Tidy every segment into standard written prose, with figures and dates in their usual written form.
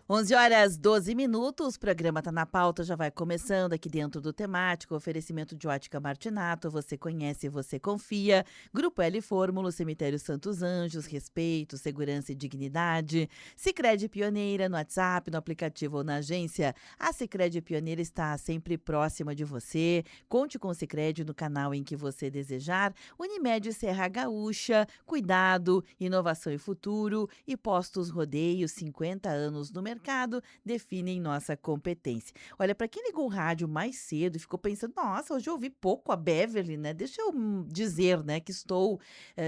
11h12, o programa Tá na Pauta já vai começando aqui dentro do temático, oferecimento de Ótica Martinato, você conhece, você confia, Grupo L Fórmula, Cemitério Santos Anjos, respeito, segurança e dignidade, Sicredi Pioneira no WhatsApp, no aplicativo ou na agência, a Sicredi Pioneira está sempre próxima de você, conte com o Sicredi no canal em que você desejar, Unimed Serra Gaúcha, cuidado, inovação e futuro e Postos Rodeio, 50 anos no mercado, definem nossa competência. Olha, para quem ligou o rádio mais cedo e ficou pensando, nossa, hoje eu ouvi pouco a Beverly, né? Deixa eu dizer, né, que estou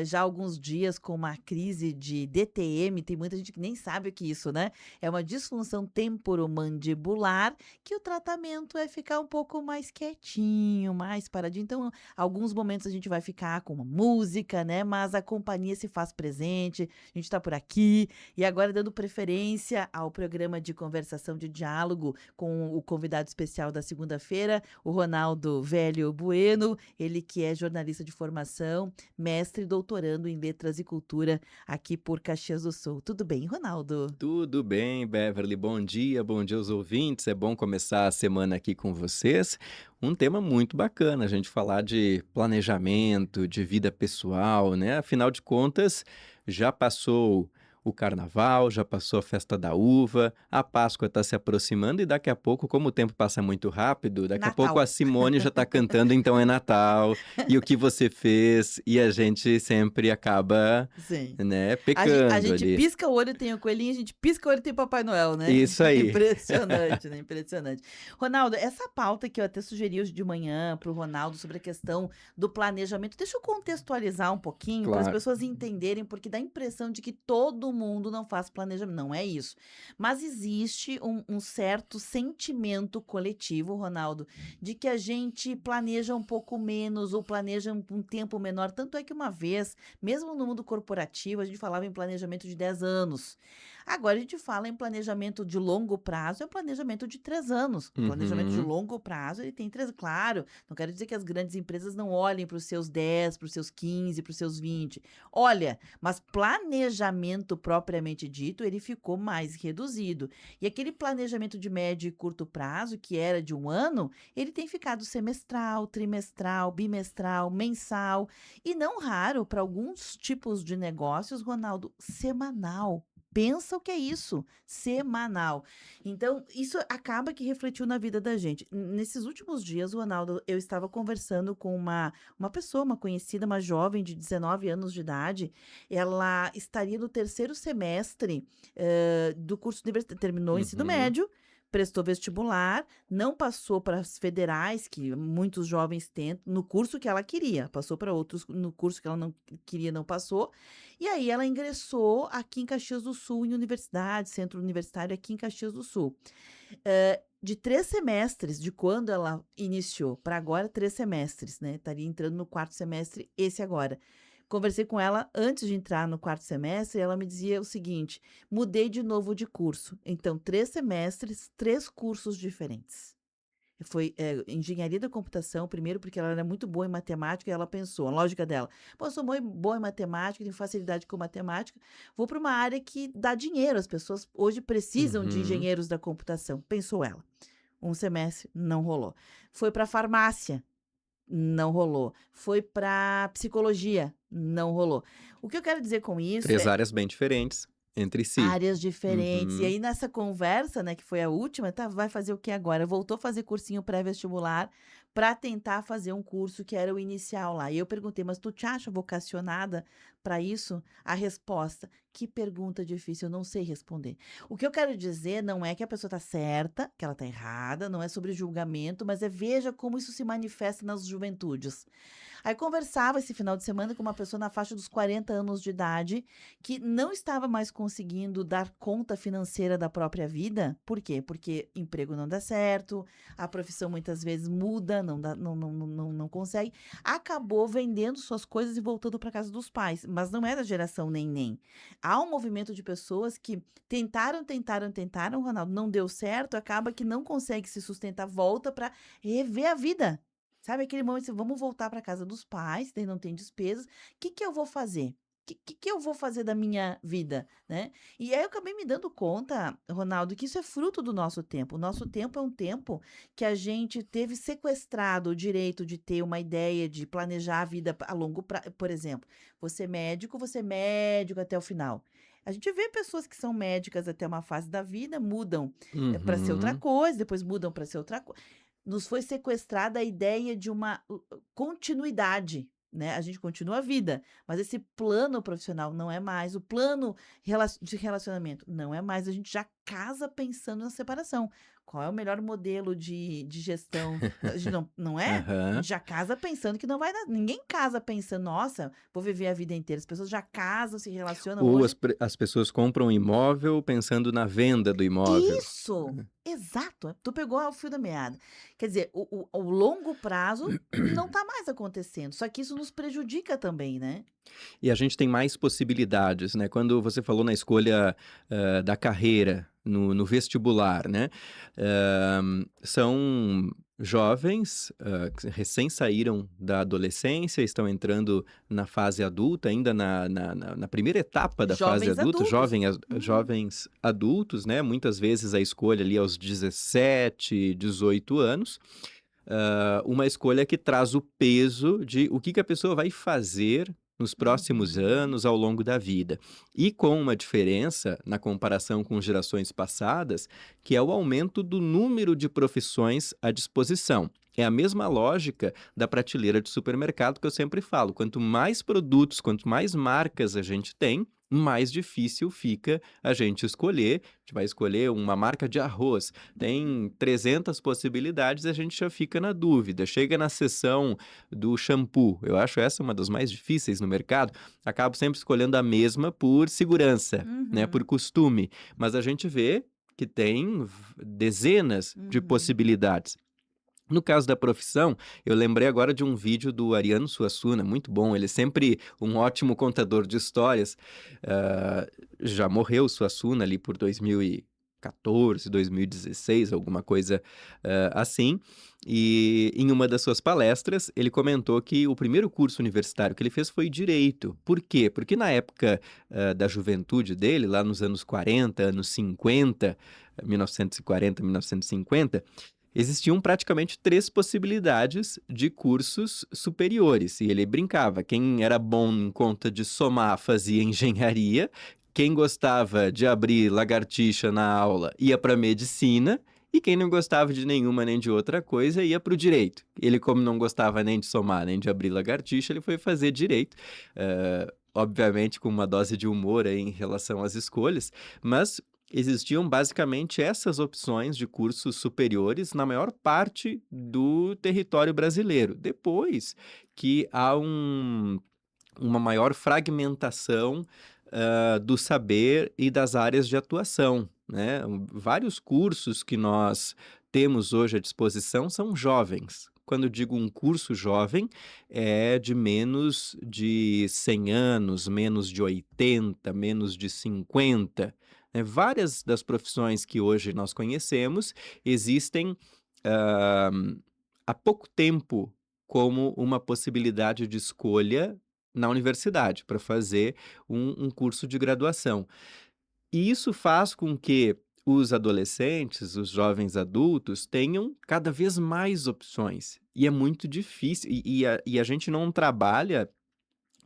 já há alguns dias com uma crise de DTM, tem muita gente que nem sabe o que é isso, né? É uma disfunção temporomandibular que o tratamento é ficar um pouco mais quietinho, mais paradinho. Então, alguns momentos a gente vai ficar com uma música, né? Mas a companhia se faz presente, a gente está por aqui e agora dando preferência ao programa de conversação de diálogo com o convidado especial da segunda-feira, o Ronaldo Velho Bueno, ele que é jornalista de formação, mestre e doutorando em Letras e Cultura aqui por Caxias do Sul. Tudo bem, Ronaldo? Tudo bem, Beverly. Bom dia aos ouvintes. É bom começar a semana aqui com vocês. Um tema muito bacana, a gente falar de planejamento, de vida pessoal, né? Afinal de contas, já passou o carnaval, já passou a festa da uva, a Páscoa está se aproximando e daqui a pouco, como o tempo passa muito rápido, daqui a pouco Natal. a Simone já está cantando Então é Natal, e o que você fez, e a gente sempre acaba, Sim. né, A pecando gente ali. pisca o olho, tem o coelhinho, a gente pisca o olho, tem Papai Noel, né? Isso aí. Impressionante, né? Impressionante. Ronaldo, essa pauta que eu até sugeri hoje de manhã para o Ronaldo sobre a questão do planejamento, deixa eu contextualizar um pouquinho para as Claro. pessoas entenderem, porque dá a impressão de que todo mundo não faz planejamento. Não é isso. Mas existe um certo sentimento coletivo, Ronaldo, de que a gente planeja um pouco menos ou planeja um tempo menor. Tanto é que uma vez mesmo no mundo corporativo, a gente falava em planejamento de 10 anos. Agora a gente fala em planejamento de longo prazo, é um planejamento de 3 anos. O planejamento de Uhum. longo prazo, ele tem 3, claro, não quero dizer que as grandes empresas não olhem para os seus 10, para os seus 15, para os seus 20. Olha, mas planejamento propriamente dito, ele ficou mais reduzido. E aquele planejamento de médio e curto prazo, que era de um ano, ele tem ficado semestral, trimestral, bimestral, mensal. E não raro, para alguns tipos de negócios, Ronaldo, semanal. Pensa o que é isso, semanal. Então, isso acaba que refletiu na vida da gente. Nesses últimos dias, Ronaldo, eu estava conversando com uma pessoa, uma conhecida, uma jovem de 19 anos de idade. Ela estaria no terceiro semestre do curso universitário, terminou o ensino Uhum. médio, prestou vestibular, não passou para as federais, que muitos jovens tentam, no curso que ela queria, passou para outros no curso que ela não queria, não passou. E aí ela ingressou aqui em Caxias do Sul, em universidade, centro universitário aqui em Caxias do Sul. De 3 semestres, de quando ela iniciou para agora, 3 semestres, né? Estaria entrando no quarto semestre, esse agora. Conversei com ela antes de entrar no quarto semestre, e ela me dizia o seguinte: mudei de novo de curso. Então, 3 semestres, 3 cursos diferentes. Foi, engenharia da computação, primeiro porque ela era muito boa em matemática e ela pensou, a lógica dela: "Pô, eu sou boa em matemática, tenho facilidade com matemática, vou para uma área que dá dinheiro, as pessoas hoje precisam de Uhum. engenheiros da computação", pensou ela. Um semestre, não rolou. Foi para farmácia, não rolou. Foi para psicologia, não rolou. O que eu quero dizer com isso 3 é áreas bem diferentes entre si. áreas diferentes. E Uhum. aí nessa conversa, né, que foi a última, tá, vai fazer o que agora? Voltou a fazer cursinho pré-vestibular para tentar fazer um curso que era o inicial lá. E eu perguntei: "Mas tu te acha vocacionada para isso?" A resposta: "Que pergunta difícil, eu não sei responder." O que eu quero dizer não é que a pessoa tá certa, que ela tá errada, não é sobre julgamento, mas é veja como isso se manifesta nas juventudes. Aí conversava esse final de semana com uma pessoa na faixa dos 40 anos de idade, que não estava mais conseguindo dar conta financeira da própria vida. Por quê? Porque emprego não dá certo, a profissão muitas vezes muda, não dá, não consegue. Acabou vendendo suas coisas e voltando para casa dos pais, mas não é da geração nem. Há um movimento de pessoas que tentaram, Ronaldo, não deu certo, acaba que não consegue se sustentar, volta para rever a vida. Sabe aquele momento assim: "Vamos voltar para casa dos pais, daí não tem despesas, o que que eu vou fazer?" Que eu vou fazer da minha vida, né? E aí eu acabei me dando conta, Ronaldo, que isso é fruto do nosso tempo. O nosso tempo é um tempo que a gente teve sequestrado o direito de ter uma ideia, de planejar a vida a longo prazo. Por exemplo, você é médico até o final. A gente vê pessoas que são médicas até uma fase da vida, mudam para ser outra Uhum. coisa, depois mudam para ser outra coisa. Nos foi sequestrada a ideia de uma continuidade, né? A gente continua a vida, mas esse plano profissional não é mais, o plano de relacionamento não é mais, a gente já casa pensando na separação. Qual é o melhor modelo de gestão? A gente não é? A Aham. gente já casa pensando que não vai dar. Ninguém casa pensando, nossa, vou viver a vida inteira. As pessoas já casam, se relacionam Ou hoje. as pessoas compram um imóvel pensando na venda do imóvel. Isso! Exato, tu pegou o fio da meada. Quer dizer, o longo prazo não está mais acontecendo, só que isso nos prejudica também, né. E a gente tem mais possibilidades, né? Quando você falou na escolha, da carreira no vestibular, né? São jovens, que recém saíram da adolescência, estão entrando na fase adulta, ainda na primeira etapa da fase Jovens adulta, adultos. Uhum. jovens adultos, né? Muitas vezes a escolha ali aos 17, 18 anos. Uma escolha que traz o peso de o que que a pessoa vai fazer nos próximos Uhum. anos, ao longo da vida. E com uma diferença, na comparação com gerações passadas, que é o aumento do número de profissões à disposição. É a mesma lógica da prateleira de supermercado que eu sempre falo: quanto mais produtos, quanto mais marcas a gente tem, mais difícil fica a gente escolher. A gente vai escolher uma marca de arroz, tem 300 possibilidades, a gente já fica na dúvida. Chega na seção do shampoo, eu acho essa uma das mais difíceis no mercado, acabo sempre escolhendo a mesma por segurança, né, por Uhum. costume, mas a gente vê que tem dezenas de Uhum. possibilidades. No caso da profissão, eu lembrei agora de um vídeo do Ariano Suassuna, muito bom. Ele é sempre um ótimo contador de histórias. Ah, já morreu o Suassuna ali por 2014, 2016, alguma coisa assim. E em uma das suas palestras, ele comentou que o primeiro curso universitário que ele fez foi Direito. Por quê? Porque na época da juventude dele, lá nos anos 40, anos 50, 1940, 1950, existiam praticamente 3 possibilidades de cursos superiores, e ele brincava: quem era bom em conta de somar fazia engenharia, quem gostava de abrir lagartixa na aula ia para medicina, e quem não gostava de nenhuma nem de outra coisa ia para o direito. Ele, como não gostava nem de somar nem de abrir lagartixa, ele foi fazer direito, obviamente com uma dose de humor aí em relação às escolhas, mas existiam basicamente essas opções de cursos superiores na maior parte do território brasileiro. Depois que há uma maior fragmentação, do saber e das áreas de atuação, né? Vários cursos que nós temos hoje à disposição são jovens. Quando eu digo um curso jovem, é de menos de 100 anos, menos de 80, menos de 50, né? Várias das profissões que hoje nós conhecemos existem, hã, há pouco tempo como uma possibilidade de escolha na universidade, para fazer um curso de graduação. E isso faz com que os adolescentes, os jovens adultos, tenham cada vez mais opções. E é muito difícil. E a gente não trabalha.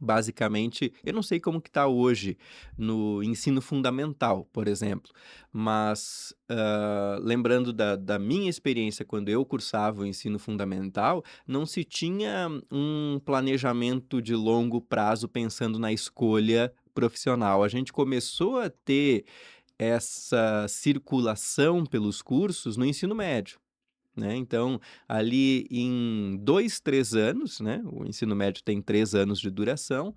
Basicamente, eu não sei como que está hoje no ensino fundamental, por exemplo, mas, lembrando da minha experiência quando eu cursava o ensino fundamental, não se tinha um planejamento de longo prazo pensando na escolha profissional. A gente começou a ter essa circulação pelos cursos no ensino médio, né? Então, ali em 2, 3 anos, né, o ensino médio tem 3 anos de duração,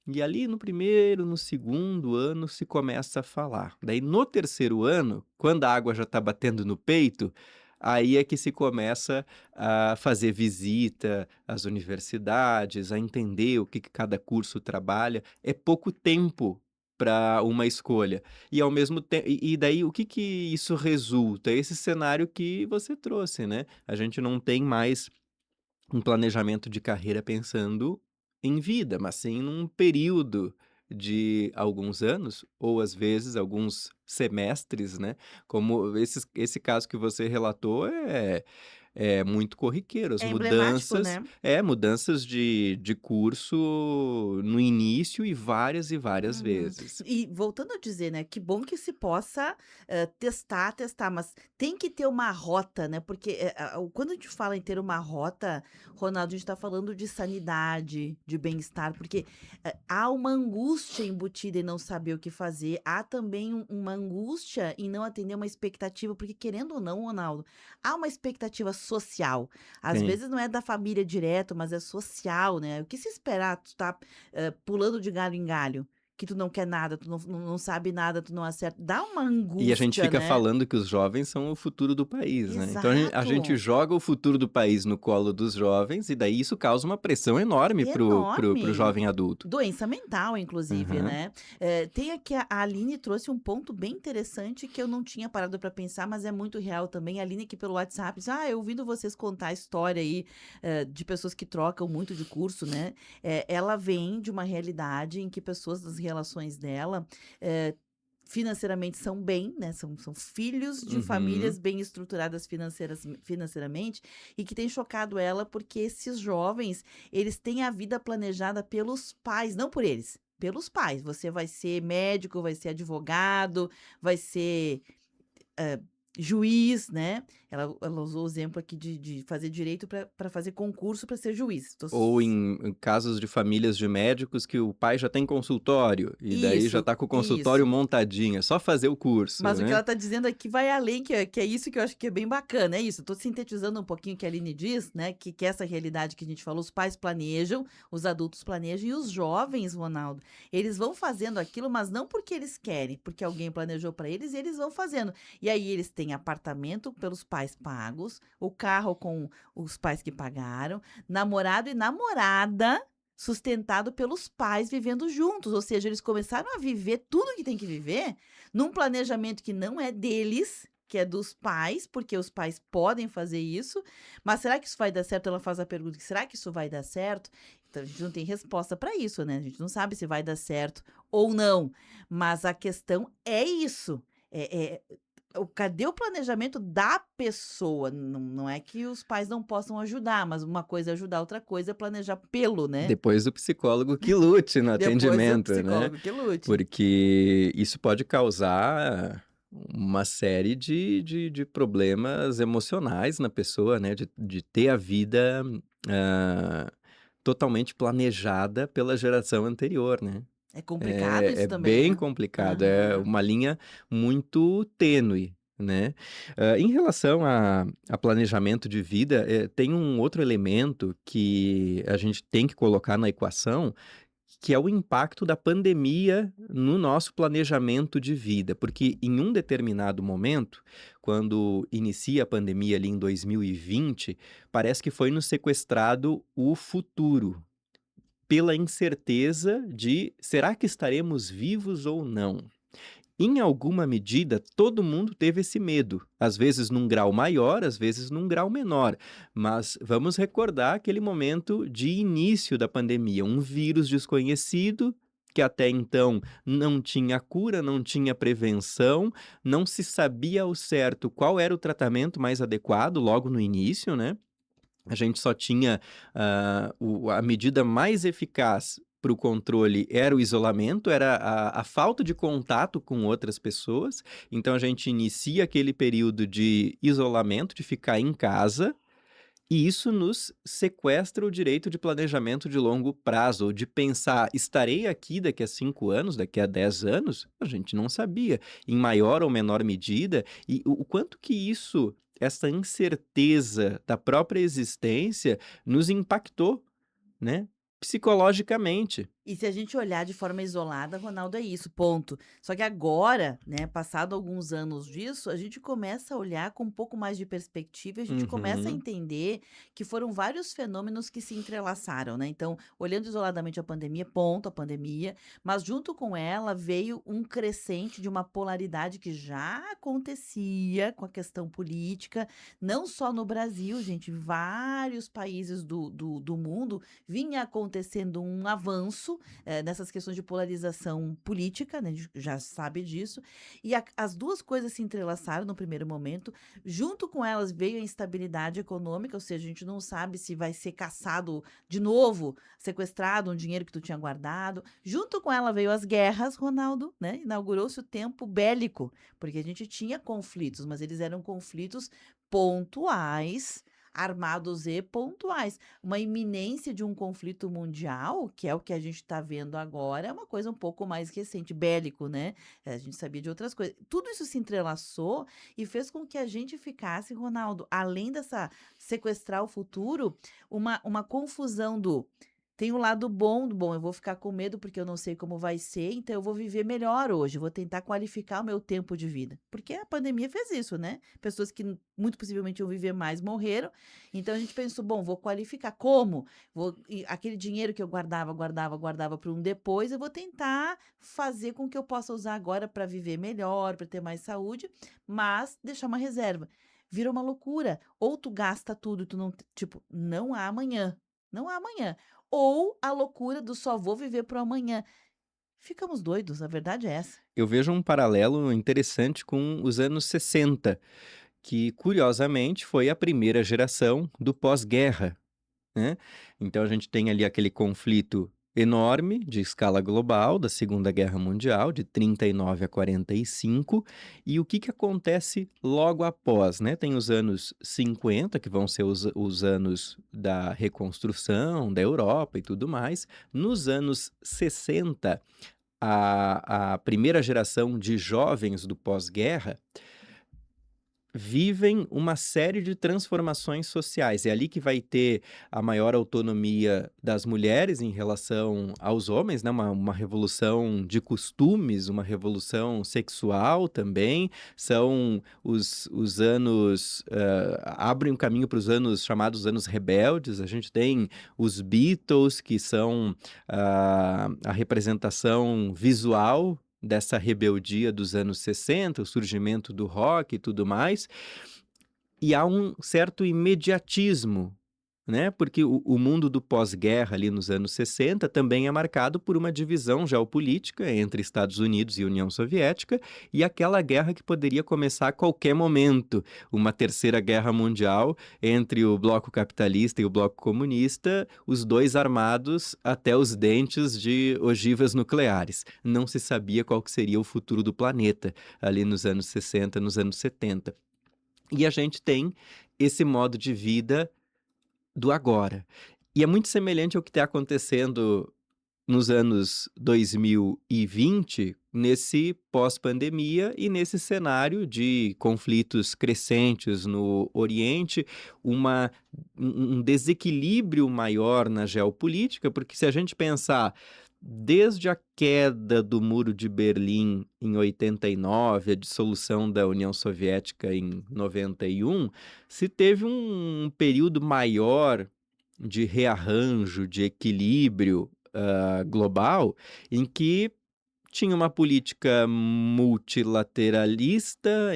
e ali no primeiro, no segundo ano se começa a falar. Daí no terceiro ano, quando a água já está batendo no peito, aí é que se começa a fazer visita às universidades, a entender o que que cada curso trabalha. É pouco tempo para uma escolha. E ao mesmo tempo, e daí o que que isso resulta? Esse cenário que você trouxe, né. A gente não tem mais um planejamento de carreira pensando em vida, mas sim num período de alguns anos, ou às vezes alguns semestres, né, como esse caso que você relatou é muito corriqueiro, as É emblemático, mudanças né? mudanças de curso no início e várias Uhum. vezes. E voltando a dizer, né, que bom que se possa, testar, mas tem que ter uma rota, né, porque, quando a gente fala em ter uma rota, Ronaldo, a gente está falando de sanidade, de bem-estar, porque, há uma angústia embutida em não saber o que fazer, há também uma angústia em não atender uma expectativa, porque querendo ou não, Ronaldo, há uma expectativa social. Às Sim. vezes não é da família direto, mas é social, né, o que se esperar? Tu tá, pulando de galho em galho. Que tu não quer nada, tu não sabe nada, tu não acerta, dá uma E a gente angústia, fica né. falando que os jovens são o futuro do país, né. Então a gente Exato, joga o futuro do país no colo dos jovens e daí isso causa uma pressão enorme pro enorme. jovem adulto. Doença mental, inclusive, Aham. né. Tem aqui a Aline trouxe um ponto bem interessante que eu não tinha parado para pensar, mas é muito real também. A Aline aqui pelo WhatsApp diz: "Ah, eu ouvindo vocês contar a história aí, de pessoas que trocam muito de curso, né". Ela vem de uma realidade em que pessoas das relações dela, eh, financeiramente são bem, né, são filhos de Uhum. famílias bem estruturadas financeiramente, e que tem chocado ela, porque esses jovens, eles têm a vida planejada pelos pais, não por eles, pelos pais. Você vai ser médico, vai ser advogado, vai ser Hã, juiz, né, ela usou o exemplo aqui de fazer direito para fazer concurso para ser juiz. Ou em casos de famílias de médicos que o pai já tem consultório, e daí já Isso, tá com o consultório isso. montadinho, é só fazer o curso, Mas o que né. ela está dizendo aqui vai além, que é isso que eu acho que é bem bacana, é isso, estou sintetizando um pouquinho o que a Aline diz, né, que essa realidade que a gente falou, os pais planejam, os adultos planejam e os jovens, Ronaldo, eles vão fazendo aquilo, mas não porque eles querem, porque alguém planejou para eles e eles vão fazendo. E aí eles têm apartamento pelos pais pagos, o carro com os pais que pagaram, namorado e namorada sustentado pelos pais vivendo juntos, ou seja, eles começaram a viver tudo que tem que viver num planejamento que não é deles, que é dos pais, porque os pais podem fazer isso, mas será que isso vai dar certo? Ela faz a pergunta: "Será que isso vai dar certo?". Então a gente não tem resposta para isso, né, a gente não sabe se vai dar certo ou não, mas a questão é isso, cadê o planejamento da pessoa? Não é que os pais não possam ajudar, mas uma coisa é ajudar, outra coisa é planejar pelo, né. Depois o psicólogo que lute no Depois o atendimento, né, psicólogo que lute. porque isso pode causar uma série de problemas emocionais na pessoa, né, de ter a vida, hã, totalmente planejada pela geração anterior, né. É complicado É isso também, bem né. complicado, é Aham. uma linha muito tênue, né. Em relação a planejamento de vida, tem um outro elemento que a gente tem que colocar na equação, que é o impacto da pandemia no nosso planejamento de vida, porque em um determinado momento, quando inicia a pandemia ali em 2020, parece que foi nos sequestrado o futuro. Pela incerteza de: "Será que estaremos vivos ou não?". Em alguma medida, todo mundo teve esse medo, às vezes num grau maior, às vezes num grau menor, mas vamos recordar aquele momento de início da pandemia, um vírus desconhecido, que até então não tinha cura, não tinha prevenção, não se sabia ao certo qual era o tratamento mais adequado logo no início, né. A gente só tinha, a medida mais eficaz para o controle era o isolamento, era a falta de contato com outras pessoas, então a gente inicia aquele período de isolamento, de ficar em casa, e isso nos sequestra o direito de planejamento de longo prazo, ou de pensar: "Estarei aqui daqui a 5 anos, daqui a 10 anos?". A gente não sabia, em maior ou menor medida, e o quanto que isso essa incerteza da própria existência nos impactou, né, psicologicamente. E se a gente olhar de forma isolada, Ronaldo, é isso, ponto. Só que agora, né, passado alguns anos disso, a gente começa a olhar com um pouco mais de perspectiva e a gente começa a Uhum. entender que foram vários fenômenos que se entrelaçaram, né? Então, olhando isoladamente a pandemia, ponto, a pandemia, mas junto com ela veio um crescente de uma polaridade que já acontecia com a questão política, não só no Brasil, gente, em vários países do mundo vinha acontecendo um avanço muito nessas questões de polarização política, né? A gente já sabe disso. E as duas coisas se entrelaçaram no primeiro momento. Junto com elas veio a instabilidade econômica, ou seja, a gente não sabe se vai ser caçado de novo, sequestrado um dinheiro que tu tinha guardado. Junto com ela veio as guerras, Ronaldo, né? Inaugurou-se o tempo bélico, porque a gente tinha conflitos, mas eles eram conflitos pontuais, armados e pontuais. Uma iminência de um conflito mundial, que é o que a gente está vendo agora, é uma coisa um pouco mais recente, bélico, né? A gente sabia de outras coisas. Tudo isso se entrelaçou e fez com que a gente ficasse, Ronaldo, além dessa sequestrar o futuro, uma confusão do tem o lado bom do bom, eu vou ficar com medo porque eu não sei como vai ser, então eu vou viver melhor hoje, vou tentar qualificar o meu tempo de vida. Porque a pandemia fez isso, né? Pessoas que muito possivelmente iam viver mais morreram. Então a gente pensou, bom, vou qualificar. Como? Aquele dinheiro que eu guardava para um depois, eu vou tentar fazer com que eu possa usar agora para viver melhor, para ter mais saúde, mas deixar uma reserva. Virou uma loucura. Ou tu gasta tudo, tu não, tipo, não há amanhã. Não há amanhã. Ou a loucura do só vou viver para o amanhã. Ficamos doidos, a verdade é essa. Eu vejo um paralelo interessante com os anos 60, que curiosamente foi a primeira geração do pós-guerra, né. Então a gente tem ali aquele conflito enorme de escala global da Segunda Guerra Mundial, de 39 a 45, e o que que acontece logo após, né. Tem os anos 50, que vão ser os anos da reconstrução da Europa e tudo mais. Nos anos 60, a primeira geração de jovens do pós-guerra vivem uma série de transformações sociais. É ali que vai ter a maior autonomia das mulheres em relação aos homens, né, uma revolução de costumes, uma revolução sexual também. São os anos, abrem um caminho para os anos chamados anos rebeldes. A gente tem os Beatles, que são, a representação visual dessa rebeldia dos anos 60, o surgimento do rock e tudo mais, e há um certo imediatismo, né, porque o mundo do pós-guerra ali nos anos 60 também é marcado por uma divisão geopolítica entre Estados Unidos e União Soviética, e aquela guerra que poderia começar a qualquer momento, uma terceira guerra mundial entre o bloco capitalista e o bloco comunista, os dois armados até os dentes de ogivas nucleares. Não se sabia qual que seria o futuro do planeta ali nos anos 60, nos anos 70. E a gente tem esse modo de vida do agora. E é muito semelhante ao que está acontecendo nos anos 2020, nesse pós-pandemia e nesse cenário de conflitos crescentes no Oriente, uma um desequilíbrio maior na geopolítica, porque se a gente pensar desde a queda do Muro de Berlim em 89, a dissolução da União Soviética em 91, se teve um período maior de rearranjo, de equilíbrio, global, em que tinha uma política multilateralista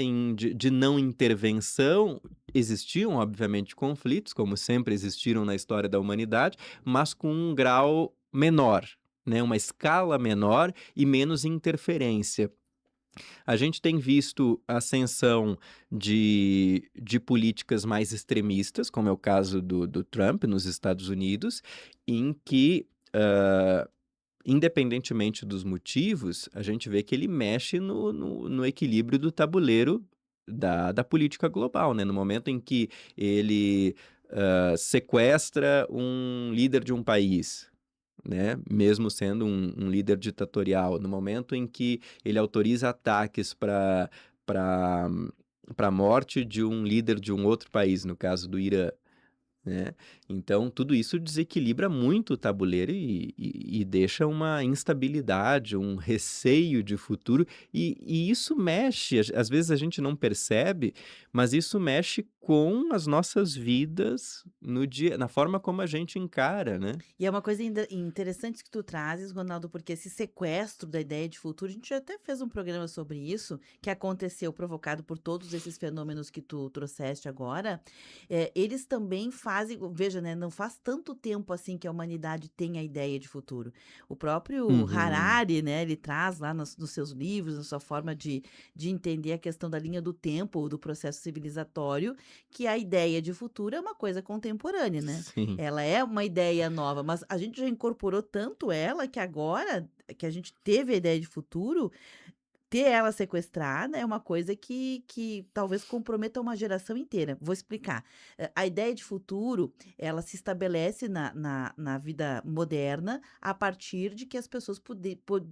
de não intervenção. Existiam, obviamente, conflitos, como sempre existiram na história da humanidade, mas com um grau menor, né, uma escala menor e menos interferência. A gente tem visto a ascensão de políticas mais extremistas, como é o caso do Trump nos Estados Unidos, em que, independentemente dos motivos, a gente vê que ele mexe no equilíbrio do tabuleiro da política global, né? No momento em que ele sequestra um líder de um país, né? Mesmo sendo um líder ditatorial, no momento em que ele autoriza ataques para a morte de um líder de um outro país, no caso do Irã, né? Então, tudo isso desequilibra muito o tabuleiro e deixa uma instabilidade, um receio de futuro, e isso mexe, às vezes a gente não percebe, mas isso mexe com as nossas vidas no dia, na forma como a gente encara, né? E é uma coisa interessante que tu trazes, Ronaldo, porque esse sequestro da ideia de futuro, a gente já até fez um programa sobre isso, que aconteceu provocado por todos esses fenômenos que tu trouxeste agora. Eles também fazem veja, né, não faz tanto tempo assim que a humanidade tem a ideia de futuro. O próprio Uhum. Harari, né, ele traz lá nos seus livros, na sua forma de entender a questão da linha do tempo, do processo civilizatório, que a ideia de futuro é uma coisa contemporânea, né? Sim. Ela é uma ideia nova, mas a gente já incorporou tanto ela que agora que a gente teve a ideia de futuro, ter ela sequestrada é uma coisa que talvez comprometa uma geração inteira. Vou explicar. A ideia de futuro, ela se estabelece na vida moderna a partir de que as pessoas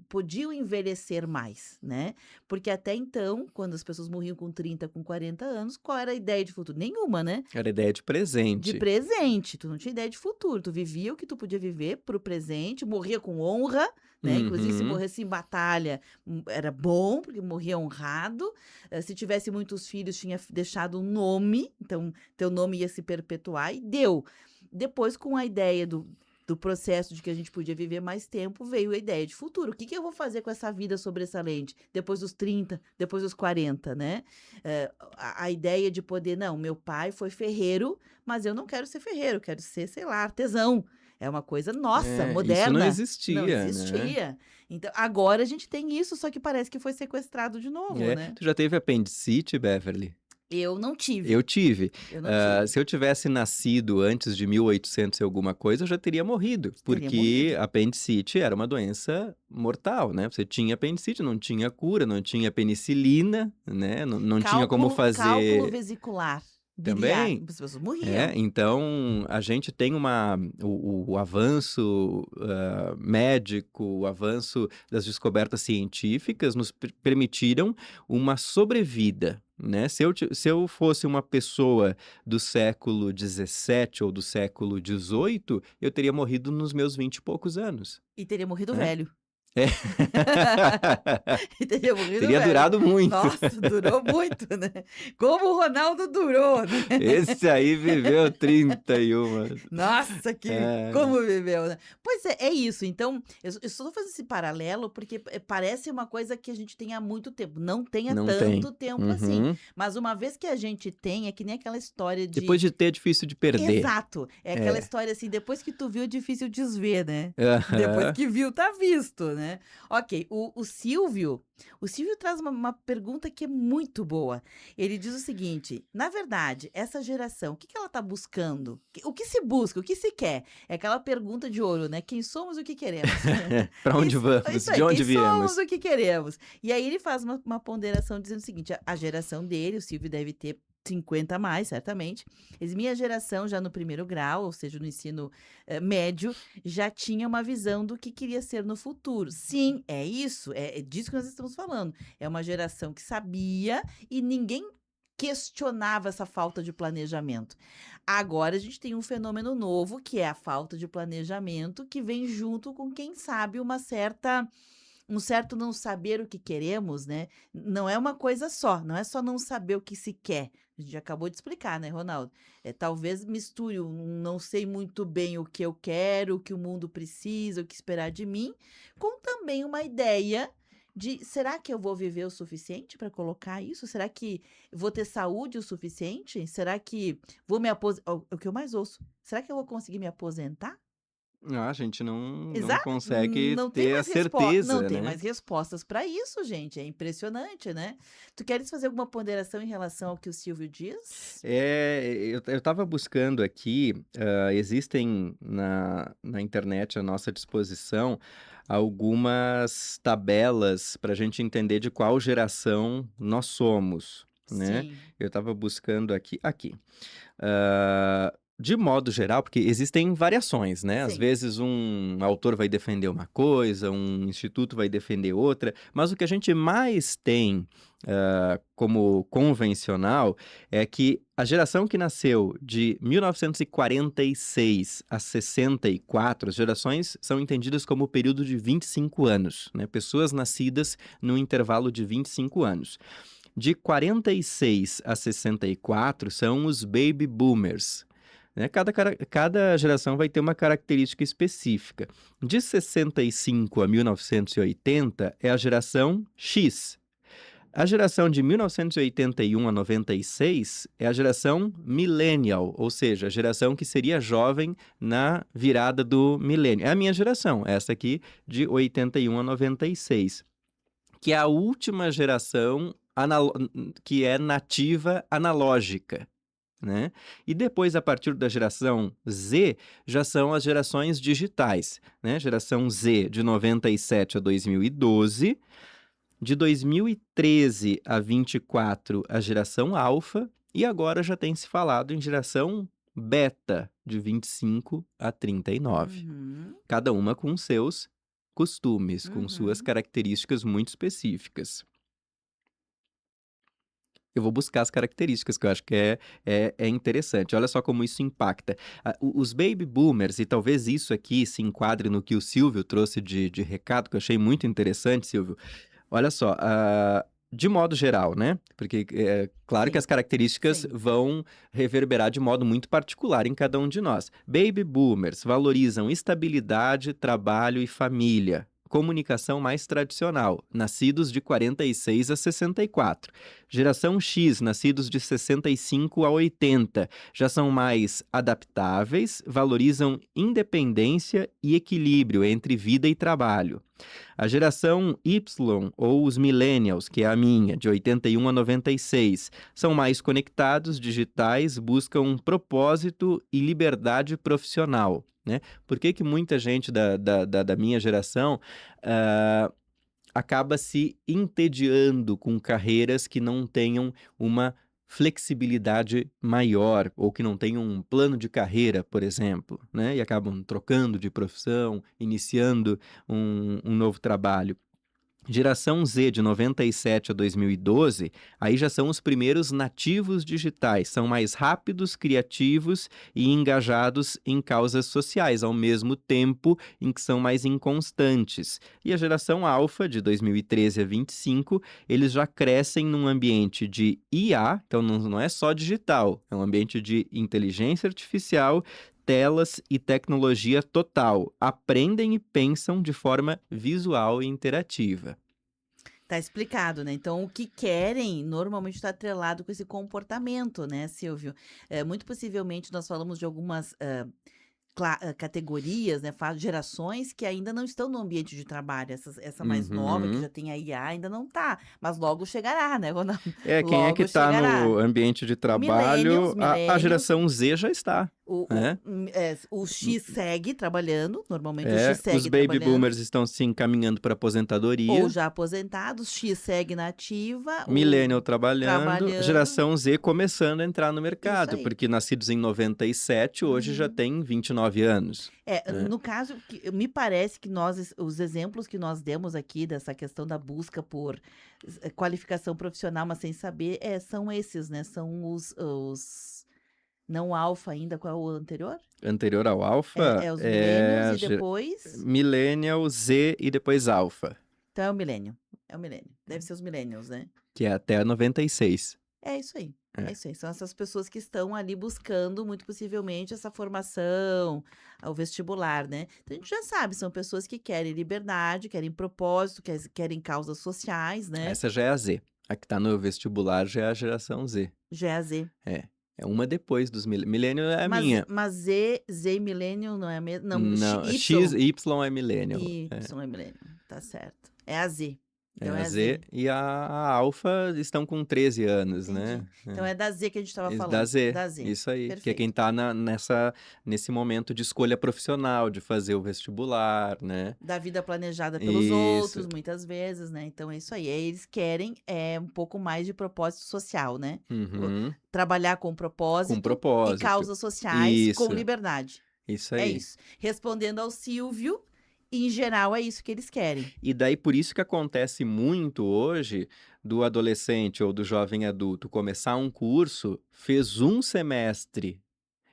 podiam envelhecer mais, né? Porque até então, quando as pessoas morriam com 30, com 40 anos, qual era a ideia de futuro? Nenhuma, né? Era ideia de De presente. presente, tu não tinha ideia de futuro, tu vivia o que tu podia viver pro presente, morria com honra, né, inclusive se Uhum. morresse em batalha, era bom, porque morria honrado, se tivesse muitos filhos tinha deixado um nome, então teu nome ia se perpetuar e deu. Depois com a ideia do processo de que a gente podia viver mais tempo, veio a ideia de futuro. O que que eu vou fazer com essa vida sobressalente? Depois dos 30, depois dos 40, né? A ideia de poder, não, meu pai foi ferreiro, mas eu não quero ser ferreiro, eu quero ser, sei lá, artesão. É uma coisa nossa, É, isso não moderna. Não existia, né. existia. Então, agora a gente tem isso, só que parece que foi sequestrado de novo, É. né? Tu já teve apendicite, Beverly? Eu não Eu tive. tive. Eu não tive. Se eu tivesse nascido antes de 1800 e alguma coisa, eu já teria morrido, Você teria porque morrido. apendicite era uma doença mortal, né. Você tinha apendicite, não tinha cura, não tinha penicilina, né, não tinha como Cálculo fazer vesicular, biliar, também. as pessoas É, morriam. então a gente tem o avanço, médico, o avanço das descobertas científicas nos permitiram uma sobrevida, né. Se eu fosse uma pessoa do século 17 ou do século 18, eu teria morrido nos meus 20 e poucos anos, E teria morrido né. velho. É. E teria morrido Teria velho. durado muito. Nossa, durou muito, né. Como o Ronaldo durou, né. Esse aí viveu 31. Nossa, que É, como viveu, né. Pois é, é isso, então, eu só tô fazendo esse paralelo, porque parece uma coisa que a gente tem há muito tempo, não tem há não tem. tanto tempo assim, Uhum. mas uma vez que a gente tem, é que nem aquela história Depois de de ter é difícil de perder. exato, é aquela É. história assim, depois que tu viu é difícil desver, né. Depois Aham. que viu, tá visto, né. Ok, o Silvio traz uma pergunta que é muito boa. Ele diz o seguinte: "Na verdade, essa geração, o que que ela tá buscando? O que se busca? O que se quer?" É aquela pergunta de ouro, né, quem somos, o que queremos? Pra onde vamos? Isso De aí, quem onde somos, viemos? o que queremos? E aí ele faz uma ponderação dizendo o seguinte: a geração dele, o Silvio deve ter 50 a mais, certamente. Minha geração, já no primeiro grau, ou seja, no ensino médio, já tinha uma visão do que queria ser no futuro. Sim, é isso, é disso que nós estamos falando. É uma geração que sabia e ninguém questionava essa falta de planejamento. Agora a gente tem um fenômeno novo, que é a falta de planejamento, que vem junto com, quem sabe, um certo não saber o que queremos, né? Não é uma coisa só, não é só não saber o que se quer. A gente acabou de explicar, né, Ronaldo? Talvez misture um não sei muito bem o que eu quero, o que o mundo precisa, o que esperar de mim, com também uma ideia de será que eu vou viver o suficiente para colocar isso? Será que vou ter saúde o suficiente? Será que vou me aposentar? O que eu mais ouço. Será que eu vou conseguir me aposentar? Ah, a gente não Exato, consegue não tem ter a mais não certeza, tem né. mais respostas para isso, gente, é impressionante, né. Tu queres fazer alguma ponderação em relação ao que o Silvio diz? Eu estava buscando aqui, existem na internet à nossa disposição algumas tabelas para a gente entender de qual geração nós somos, né. Sim, Eu estava buscando aqui. De modo geral, porque existem variações, né? Às sim. vezes um autor vai defender uma coisa, um instituto vai defender outra, mas o que a gente mais tem como convencional é que a geração que nasceu de 1946 a 64, as gerações são entendidas como o período de 25 anos, né? Pessoas nascidas no intervalo de 25 anos. De 46 a 64 são os baby boomers, né? Cada geração vai ter uma característica específica. De 65 a 1980 é a geração X. A geração de 1981 a 96 é a geração millennial, ou seja, a geração que seria jovem na virada do milênio. É a minha geração, essa aqui de 81 a 96, que é a última geração que é nativa analógica, né? E depois, a partir da geração Z, já são as gerações digitais, né? Geração Z de 97 a 2012, de 2013 a 24, a geração alfa, e agora já tem se falado em geração beta, de 25 a 39. Uhum, Cada uma com seus costumes, com suas uhum. características muito específicas. Eu vou buscar as características, que eu acho que é interessante. Olha só como isso impacta. Os baby boomers, e talvez isso aqui se enquadre no que o Silvio trouxe de recado, que eu achei muito interessante, Silvio. Olha só, de modo geral, né? Porque é claro que Sim, as características sim. vão reverberar de modo muito particular em cada um de nós. Baby boomers valorizam estabilidade, trabalho e família. Comunicação mais tradicional, nascidos de 46 a 64. Geração X, nascidos de 65 a 80, já são mais adaptáveis, valorizam independência e equilíbrio entre vida e trabalho. A geração Y, ou os millennials, que é a minha, de 81 a 96, são mais conectados, digitais, buscam propósito e liberdade profissional, né? Por que que muita gente da minha geração ah, acaba se entediando com carreiras que não tenham uma flexibilidade maior, ou que não tenham um plano de carreira, por exemplo, né? E acabam trocando de profissão, iniciando um novo trabalho. Geração Z, de 97 a 2012, aí já são os primeiros nativos digitais, são mais rápidos, criativos e engajados em causas sociais, ao mesmo tempo em que são mais inconstantes. E a geração Alpha, de 2013 a 25, eles já crescem num ambiente de IA, então não é só digital, é um ambiente de inteligência artificial, telas e tecnologia total. Aprendem e pensam de forma visual e interativa. Tá explicado, né. Então o que querem normalmente está atrelado com esse comportamento, né, Silvio. Muito possivelmente nós falamos de algumas, categorias, né, gerações que ainda não estão no ambiente de trabalho. Essa mais nova, que Uhum. já tem a IA, ainda não tá, mas logo chegará, né, quando É, quem é que logo está chegará. no ambiente de Millennials trabalho, a millennials, geração Z já está, né? o X segue trabalhando, normalmente o X Os segue baby trabalhando, boomers estão se encaminhando para ou aposentadoria, já aposentados, X segue na ativa, o millennial trabalhando, trabalhando, geração Z começando a entrar no isso mercado, aí. porque nascidos em 97 hoje já Uhum. tem 29 anos, né? No caso que me parece que nós os exemplos que nós demos aqui dessa questão da busca por qualificação profissional, mas sem saber, são esses, né, são os não alfa ainda, qual é o anterior? Anterior ao É alfa é os millennials é e depois millennial, Z e depois alfa, então é o milênio, deve ser os millennials, né? que é até 96. É isso aí, é É. isso aí. São essas pessoas que estão ali buscando, muito possivelmente, essa formação, o vestibular, né. Então a gente já sabe, são pessoas que querem liberdade, querem propósito, querem causas sociais, né. Essa já é a Z. A que tá no vestibular já é a geração Z. Já é a Z. É. É uma depois dos millennial é a Mas minha. mas Z e millennial não é a mesma não, Não, X, Y Y é millennial. Y É. é millennial, tá certo. É a Z, É então a é a Z Z. e a alfa estão com 13 anos, né? Entendi. Então é da Z que a gente estava Da falando, Z, da Z. isso aí. Que é quem Perfeito. tá nesse momento de escolha profissional, de fazer o vestibular, né? Da vida planejada pelos Isso. outros, muitas vezes, né, então é isso aí. Aí eles querem, um pouco mais de propósito social, né. O Uhum. trabalhar com Com propósito e propósito. causas sociais com Isso. liberdade. Isso É aí. isso. Respondendo ao Silvio, em geral é isso que eles querem. E daí por isso que acontece muito hoje do adolescente ou do jovem adulto começar um curso, fez um semestre,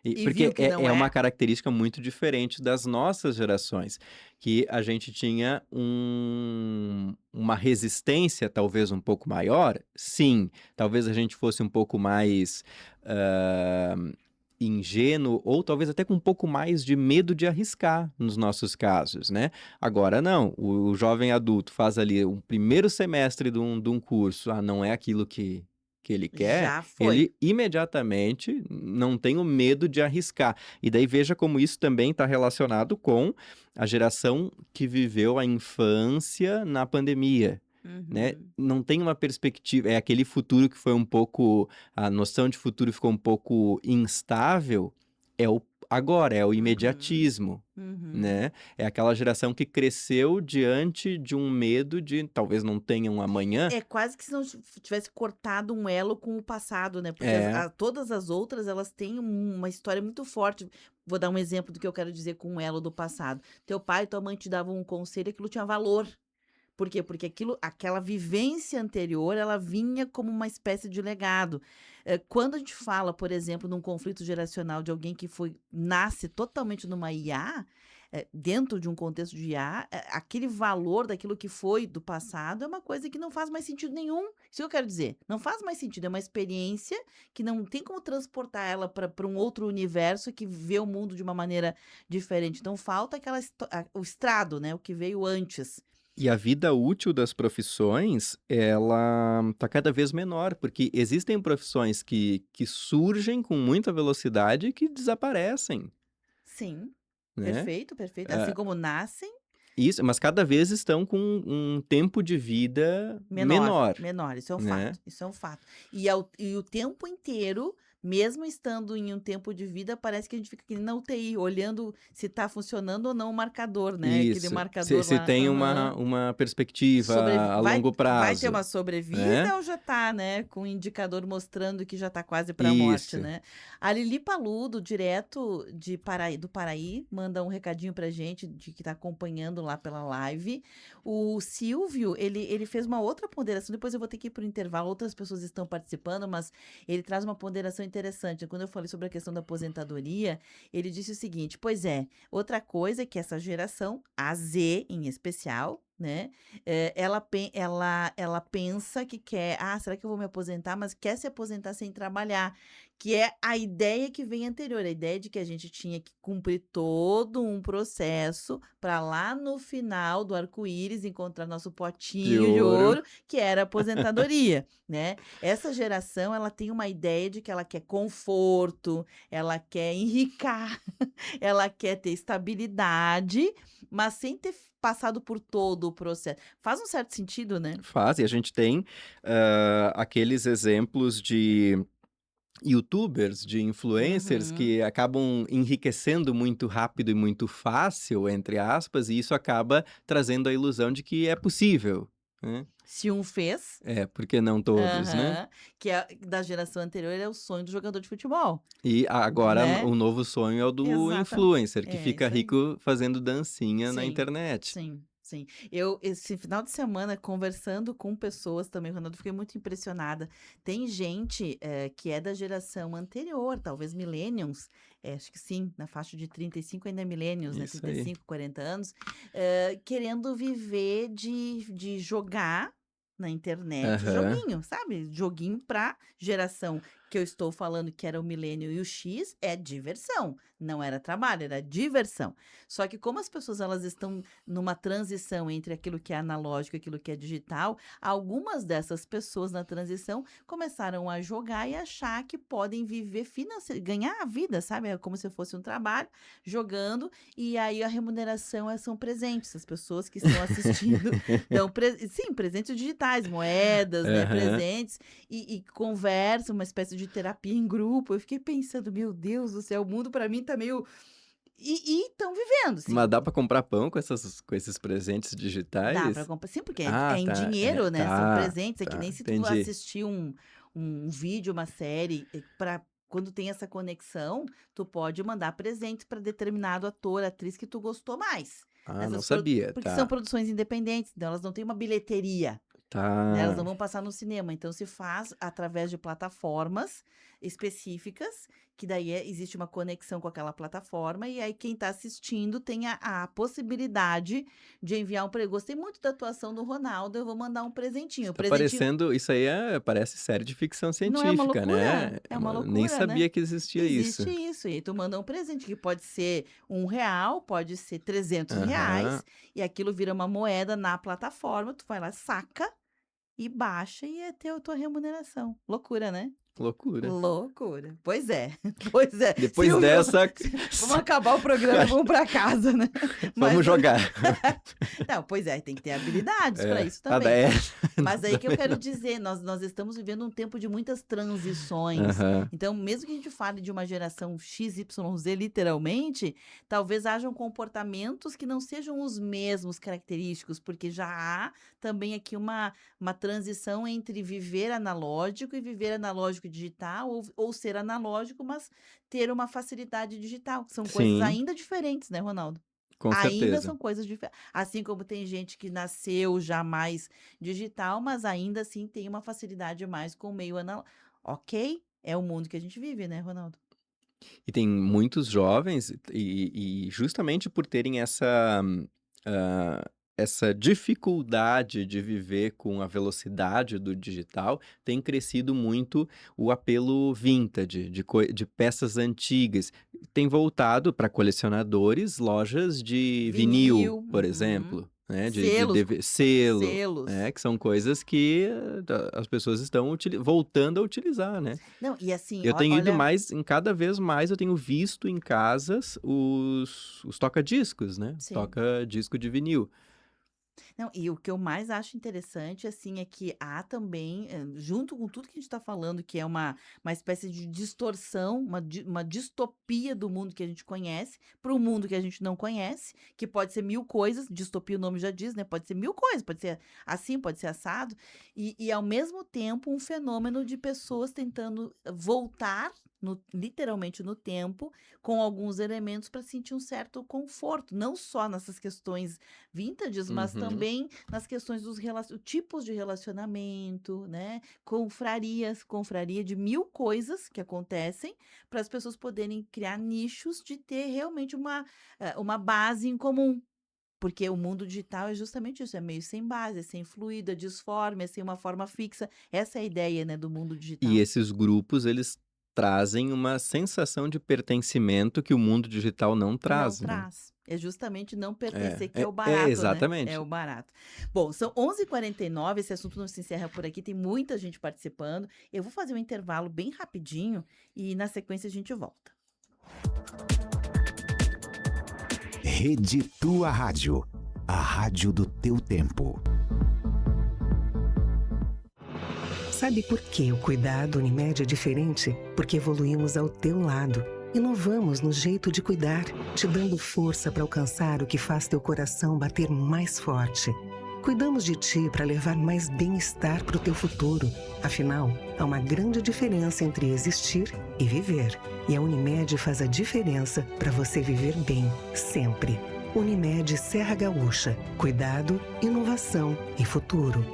E porque viu que é não uma é? característica muito diferente das nossas gerações, que a gente tinha uma resistência talvez um pouco maior, sim, talvez a gente fosse um pouco mais ingênuo ou talvez até com um pouco mais de medo de arriscar nos nossos casos, né. Agora não, o jovem adulto faz ali um primeiro semestre de um curso, não é aquilo que ele quer, Já foi. ele imediatamente não tem o medo de arriscar. E daí veja como isso também está relacionado com a geração que viveu a infância na pandemia, né. Uhum, Não tem uma perspectiva, é aquele futuro que foi um pouco, a noção de futuro ficou um pouco instável, é o agora, é o uhum, imediatismo, uhum. né. É aquela geração que cresceu diante de um medo de talvez não tenha um amanhã. É quase que se não tivesse cortado um elo com o passado, né, porque É, todas as outras elas têm uma história muito forte. Vou dar um exemplo do que eu quero dizer com um elo do passado. Teu pai e tua mãe te davam um conselho, aquilo tinha valor. Por quê? Porque aquela vivência anterior, ela vinha como uma espécie de legado. Quando a gente fala, por exemplo, num conflito geracional de alguém que nasce totalmente numa IA, dentro de um contexto de IA, aquele valor daquilo que foi do passado é uma coisa que não faz mais sentido nenhum. Isso que eu quero dizer. Não faz mais sentido. É uma experiência que não tem como transportar ela para um outro universo que vê o mundo de uma maneira diferente. Então falta o estrado, né? O que veio antes. e a vida útil das profissões, ela tá cada vez menor, porque existem profissões que surgem com muita velocidade e que desaparecem, Sim, né. perfeito, perfeito. Assim Ah, como nascem, isso, mas cada vez estão com um tempo de vida menor, menor, menor, isso é um né. fato, isso é um fato. E o tempo inteiro, mesmo estando em um tempo de vida, parece que a gente fica que nem na UTI, olhando se tá funcionando ou não o marcador, né, aquele Isso, se marcador se lá. tem Aham. uma perspectiva a Vai longo vai ter prazo, uma sobrevida né. ou já tá, né, com o indicador mostrando que já tá quase para a morte, Isso. né. A Lili Paludo, direto do Paraí, manda um recadinho pra gente de que tá acompanhando lá pela live. O Silvio, ele fez uma outra ponderação, depois eu vou ter que ir para o intervalo, outras pessoas estão participando, mas ele traz uma ponderação interessante. Quando eu falei sobre a questão da aposentadoria, ele disse o seguinte: "Pois é, outra coisa é que essa geração, a Z em especial, né, ela pensa que quer: 'Ah, será que eu vou me aposentar?', mas quer se aposentar sem trabalhar, que é a ideia que vem anterior, a ideia de que a gente tinha que cumprir todo um processo para lá no final do arco-íris encontrar nosso De potinho de ouro. ouro, que era a aposentadoria, né. Essa geração, ela tem uma ideia de que ela quer conforto, ela quer enricar, ela quer ter estabilidade, mas sem ter passado por todo o processo. Faz um certo sentido, né? Faz, e a gente tem, aqueles exemplos de YouTubers, de influencers Uhum. que acabam enriquecendo muito rápido e muito fácil, entre aspas, e isso acaba trazendo a ilusão de que é possível, né. Se um fez, É, por que não todos, né. aham, que é da geração anterior, é o sonho do jogador de futebol, E agora né? o novo sonho é o do Exata influencer, que é fica isso aí. rico fazendo dancinha na Sim, internet. sim, sim. Eu esse final de semana conversando com pessoas também, Ronaldo, fiquei muito impressionada. Tem gente, que é da geração anterior, talvez millennials, acho que sim, na faixa de 35 ainda é millennials, né, Isso trinta e aí. cinco 40 anos, querendo viver de jogar na internet Aham. joguinho, sabe, joguinho pra geração que eu estou falando que era o milênio e o X, é diversão, não era trabalho, era diversão. Só que como as pessoas elas estão numa transição entre aquilo que é analógico e aquilo que é digital, algumas dessas pessoas na transição começaram a jogar e achar que podem viver ganhar a vida, sabe? É como se fosse um trabalho, jogando, e aí a remuneração são presentes. As pessoas que estão assistindo dão sim, presentes digitais, moedas, né? Aham. Presentes, e conversam, uma espécie de terapia em grupo. Eu fiquei pensando, meu Deus do céu, o mundo para mim tá meio e estão vivendo, sim. Mas dá pra comprar pão com esses presentes Dá para digitais? comprar sim, porque é Ah, em tá. É, dinheiro, né, são tá, presentes, é que nem tá, se tu entendi. assistir um vídeo, uma série, pra quando tem essa conexão, tu pode mandar presentes para determinado ator, atriz que tu gostou mais. Ah, não Nessas sabia. porque são Tá, produções independentes, então elas não têm uma bilheteria. Né, elas não tá. vão passar no cinema, então se faz através de plataformas específicas que daí existe uma conexão com aquela plataforma, e aí quem está assistindo tem a possibilidade de enviar um presente. Gostei muito da atuação do Ronaldo, eu vou mandar um presentinho. O Tá presentinho parecendo isso aí parece série de ficção não é uma científica, loucura? né. É uma Nem loucura, né? sabia que existia Existe isso. isso, e aí tu manda um presente que pode ser R$ 1, pode ser R$ 300, Aham, e aquilo vira uma moeda na plataforma, tu vai lá, saca e baixa e é teu tua remuneração. Loucura, né? loucura. Loucura. Pois é, pois é. Depois Silvio, dessa, vamos acabar o programa e vamos para casa, né? Mas vamos jogar. não, pois é, tem que ter habilidades para É, isso também. é, Mas aí que eu também quero não. dizer, nós estamos vivendo um tempo de muitas transições. Aham. Então, mesmo que a gente fale de uma geração XYZ, literalmente, talvez hajam comportamentos que não sejam os mesmos característicos, porque já há também aqui uma transição entre viver analógico e viver analógico e digital, ou ser analógico, mas ter uma facilidade digital. São coisas Sim, ainda diferentes, né, Ronaldo? com Ainda certeza. são coisas diferentes. Assim como tem gente que nasceu já mais digital, mas ainda assim tem uma facilidade mais com o meio analógico. Ok, é o mundo que a gente vive, né, Ronaldo? E tem muitos jovens e justamente por terem hã, essa dificuldade de viver com a velocidade do digital, tem crescido muito o apelo vintage, de peças antigas. Tem voltado para colecionadores lojas de vinil, Vinil, por uhum. exemplo, né, de Selos, DV selo, selos. né, que são coisas que as pessoas estão voltando a utilizar, né. Não, e assim, Eu tenho ido olha, mais cada vez mais eu tenho visto em casas os toca-discos, né, sim. toca-disco de vinil. Não, e o que eu mais acho interessante, assim, é que há também, junto com tudo que a gente está falando, que é uma espécie de distorção, uma distopia do mundo que a gente conhece, para o mundo que a gente não conhece, que pode ser mil coisas, distopia o nome já diz, né? Pode ser mil coisas, pode ser assim, pode ser assado, e ao mesmo tempo um fenômeno de pessoas tentando voltar. Literalmente no tempo, com alguns elementos para sentir um certo conforto, não só nessas questões vintages, mas Uhum. também nas questões dos tipos de relacionamento, né? Confraria de mil coisas que acontecem para as pessoas poderem criar nichos de ter realmente uma base em comum. Porque o mundo digital é justamente isso, é meio sem base, é sem fluido, é disforme, é sem uma forma fixa. Essa é a ideia, né, do mundo E digital. esses grupos, eles trazem uma sensação de pertencimento que o mundo digital não Não traz, né. traz. É justamente não pertencer que é o É barato, né, é o exatamente. barato. Bom, são 11h49, esse assunto não se encerra por aqui, tem muita gente participando. Eu vou fazer um intervalo bem rapidinho e na sequência a gente volta. Rede Tua Rádio, a rádio do teu tempo. Sabe por que o cuidado Unimed é diferente? Porque evoluímos ao teu lado. Inovamos no jeito de cuidar, te dando força para alcançar o que faz teu coração bater mais forte. Cuidamos de ti para levar mais bem-estar para o teu futuro. Afinal, há uma grande diferença entre existir e viver. E a Unimed faz a diferença para você viver bem, sempre. Unimed Serra Gaúcha. Cuidado, inovação e futuro.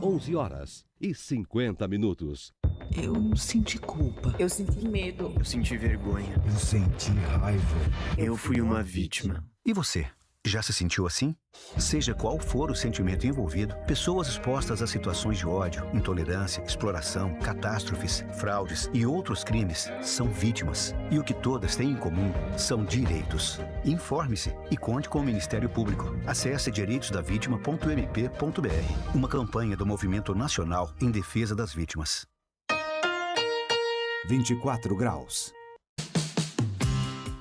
11h50. Eu senti culpa. Eu senti medo. Eu senti vergonha. Eu senti raiva. Eu fui uma vítima. E você? Já se sentiu assim? Seja qual for o sentimento envolvido, pessoas expostas a situações de ódio, intolerância, exploração, catástrofes, fraudes e outros crimes são vítimas. E o que todas têm em comum são direitos. Informe-se e conte com o Ministério Público. Acesse direitosdavitima.mp.br. Uma campanha do Movimento Nacional em Defesa das Vítimas. 24 graus.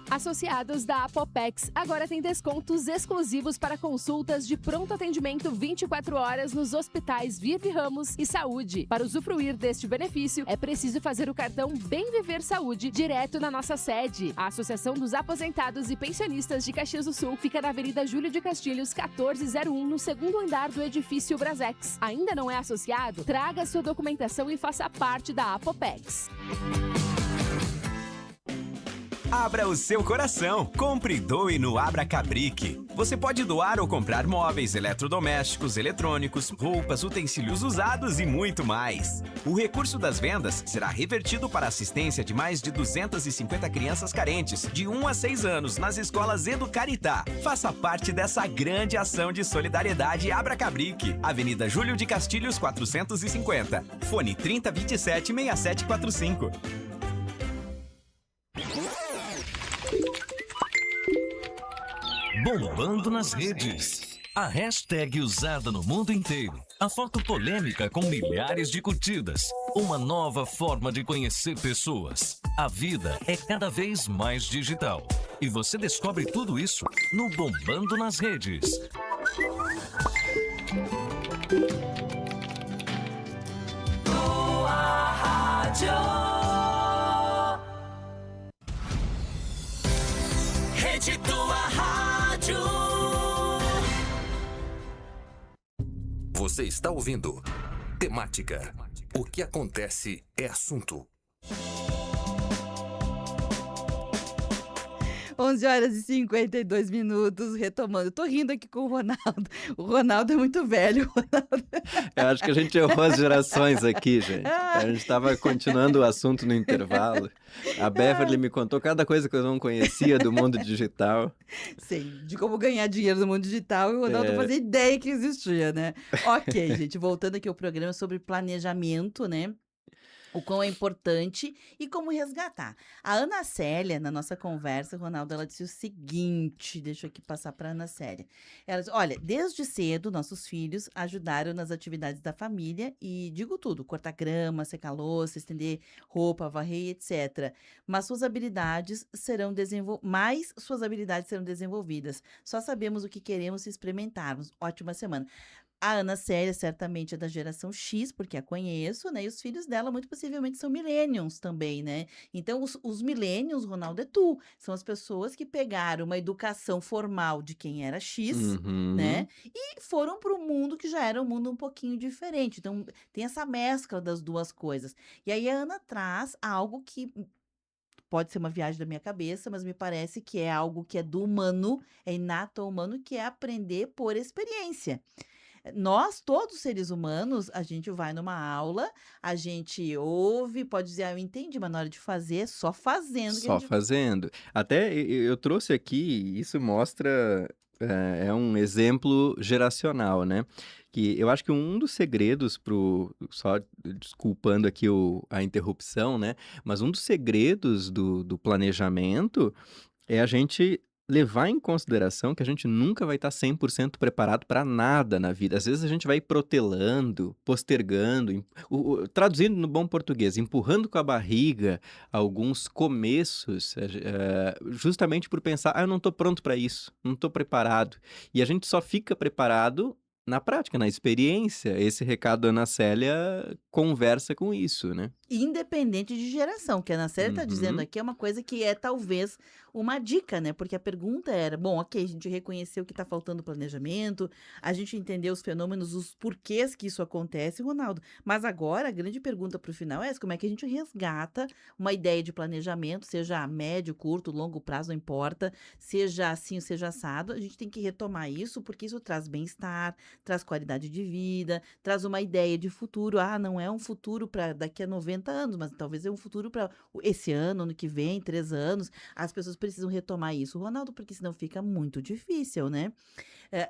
Associados da Apopex agora têm descontos exclusivos para consultas de pronto atendimento 24 horas nos hospitais Vive Ramos e Saúde. Para usufruir deste benefício, é preciso fazer o cartão Bem Viver Saúde direto na nossa sede. A Associação dos Aposentados e Pensionistas de Caxias do Sul fica na Avenida Júlio de Castilhos, 1401, no segundo andar do edifício Brasex. Ainda não é associado? Traga sua documentação e faça parte da Apopex. Abra o seu coração. Compre e doe no Abra Cabric. Você pode doar ou comprar móveis, eletrodomésticos, eletrônicos, roupas, utensílios usados e muito mais. O recurso das vendas será revertido para a assistência de mais de 250 crianças carentes, de 1 a 6 anos, nas escolas Educaritá. Faça parte dessa grande ação de solidariedade Abra Cabric. Avenida Júlio de Castilhos, 450. Fone 3027-6745. Bombando nas redes. A hashtag usada no mundo inteiro. A foto polêmica com milhares de curtidas. Uma nova forma de conhecer pessoas. A vida é cada vez mais digital. E você descobre tudo isso no Bombando nas Redes. Boa Rádio. Rede Tua Rádio. Você está ouvindo Temática. O que acontece é assunto. 11h52, retomando. Tô rindo aqui com o Ronaldo. O Ronaldo é muito velho. Eu acho que a gente errou as gerações aqui, gente. A gente estava continuando o assunto no intervalo. A Beverly me contou cada coisa que eu não conhecia do mundo digital. Sim, de como ganhar dinheiro no mundo digital, e o Ronaldo não fazia ideia que existia, né? Ok, gente, voltando aqui ao programa sobre planejamento, né? O quão é importante e como resgatar. A Ana Célia, na nossa conversa, Ronaldo, ela disse o seguinte, deixa eu aqui passar para a Ana Célia. Ela disse, olha, desde cedo, nossos filhos ajudaram nas atividades da família e, digo tudo, cortar grama, secar louça, estender roupa, varrer, etc. Mas suas habilidades serão desenvolvidas. Só sabemos o que queremos se experimentarmos. Ótima semana. A Ana Célia certamente é da geração X, porque a conheço, né? E os filhos dela muito possivelmente são millennials também, né? Então, os millennials, Ronaldo, é tu. São as pessoas que pegaram uma educação formal de quem era X, né? E foram para o mundo que já era um mundo um pouquinho diferente. Então, tem essa mescla das duas coisas. E aí a Ana traz algo que pode ser uma viagem da minha cabeça, mas me parece que é algo que é do humano, é inato ao humano, que é aprender por experiência. Nós, todos seres humanos, a gente vai numa aula, a gente ouve, pode dizer, eu entendi, mas na hora de fazer, é só fazendo que a Só gente... fazendo. Até eu trouxe aqui, isso mostra, é um exemplo geracional, né? Que eu acho que um dos segredos só desculpando aqui a interrupção, né? Mas um dos segredos do planejamento é a gente levar em consideração que a gente nunca vai estar 100% preparado para nada na vida. Às vezes a gente vai protelando, postergando, traduzindo no bom português, empurrando com a barriga alguns começos, justamente por pensar, eu não estou pronto para isso, não estou preparado. E a gente só fica preparado na prática, na experiência. Esse recado da Ana Célia conversa com isso, né? Independente de geração, que a Ana Célia está dizendo aqui é uma coisa que é talvez uma dica, né? Porque a pergunta era, bom, ok, a gente reconheceu que está faltando planejamento, a gente entendeu os fenômenos, os porquês que isso acontece, Ronaldo, mas agora a grande pergunta para o final é essa, como é que a gente resgata uma ideia de planejamento, seja a médio, curto, longo prazo, não importa, seja assim, seja assado, a gente tem que retomar isso, porque isso traz bem-estar, traz qualidade de vida, traz uma ideia de futuro, não é um futuro para daqui a 90 anos, mas talvez é um futuro para esse ano que vem, 3 anos. As pessoas precisam retomar isso, Ronaldo, porque senão fica muito difícil, né?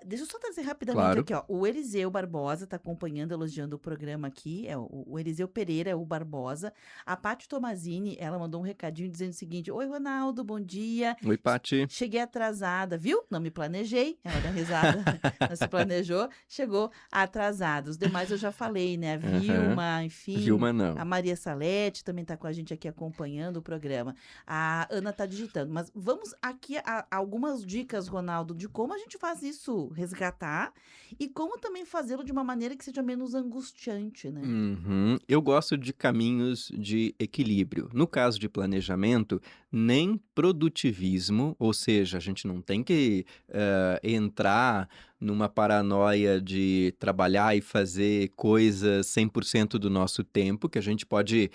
Deixa eu só trazer rapidamente aqui, ó. O Eliseu Barbosa está acompanhando, elogiando o programa aqui. O Eliseu Pereira é o Barbosa. A Paty Tomazini, ela mandou um recadinho dizendo o seguinte: oi, Ronaldo, bom dia. Oi, Paty. Cheguei atrasada, viu? Não me planejei. Ela deu risada, não se planejou. Chegou atrasada. Os demais eu já falei, né? A Vilma, enfim. Vilma não. A Maria Salete também está com a gente aqui acompanhando o programa. A Ana está digitando. Mas vamos aqui a algumas dicas, Ronaldo, de como a gente faz isso resgatar e como também fazê-lo de uma maneira que seja menos angustiante, né? Eu gosto de caminhos de equilíbrio. No caso de planejamento, nem produtivismo, ou seja, a gente não tem que entrar numa paranoia de trabalhar e fazer coisas 100% do nosso tempo, que a gente pode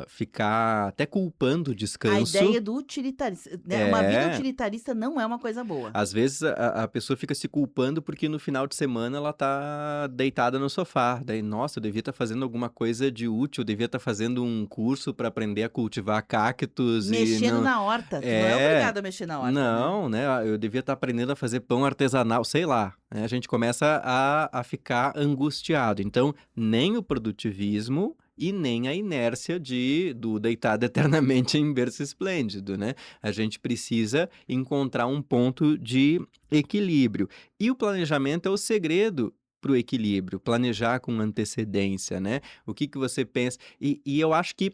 ficar até culpando o A descanso. ideia do utilitarista, né? Uma vida É. utilitarista não é uma coisa boa. Às vezes a pessoa fica se culpando porque no final de semana ela tá deitada no sofá. Daí, nossa, eu devia estar fazendo alguma coisa de útil, eu devia estar fazendo um curso para aprender a cultivar cactos e Mexendo não. na horta. Tu não é É, obrigado a mexer na horta, né? não, né? Eu devia estar aprendendo a fazer pão artesanal, sei lá. Né? A gente começa a ficar angustiado. Então, nem o produtivismo e nem a inércia do deitado eternamente em berço esplêndido, né? A gente precisa encontrar um ponto de equilíbrio. E o planejamento é o segredo para o equilíbrio, planejar com antecedência, né? O que você pensa. E eu acho que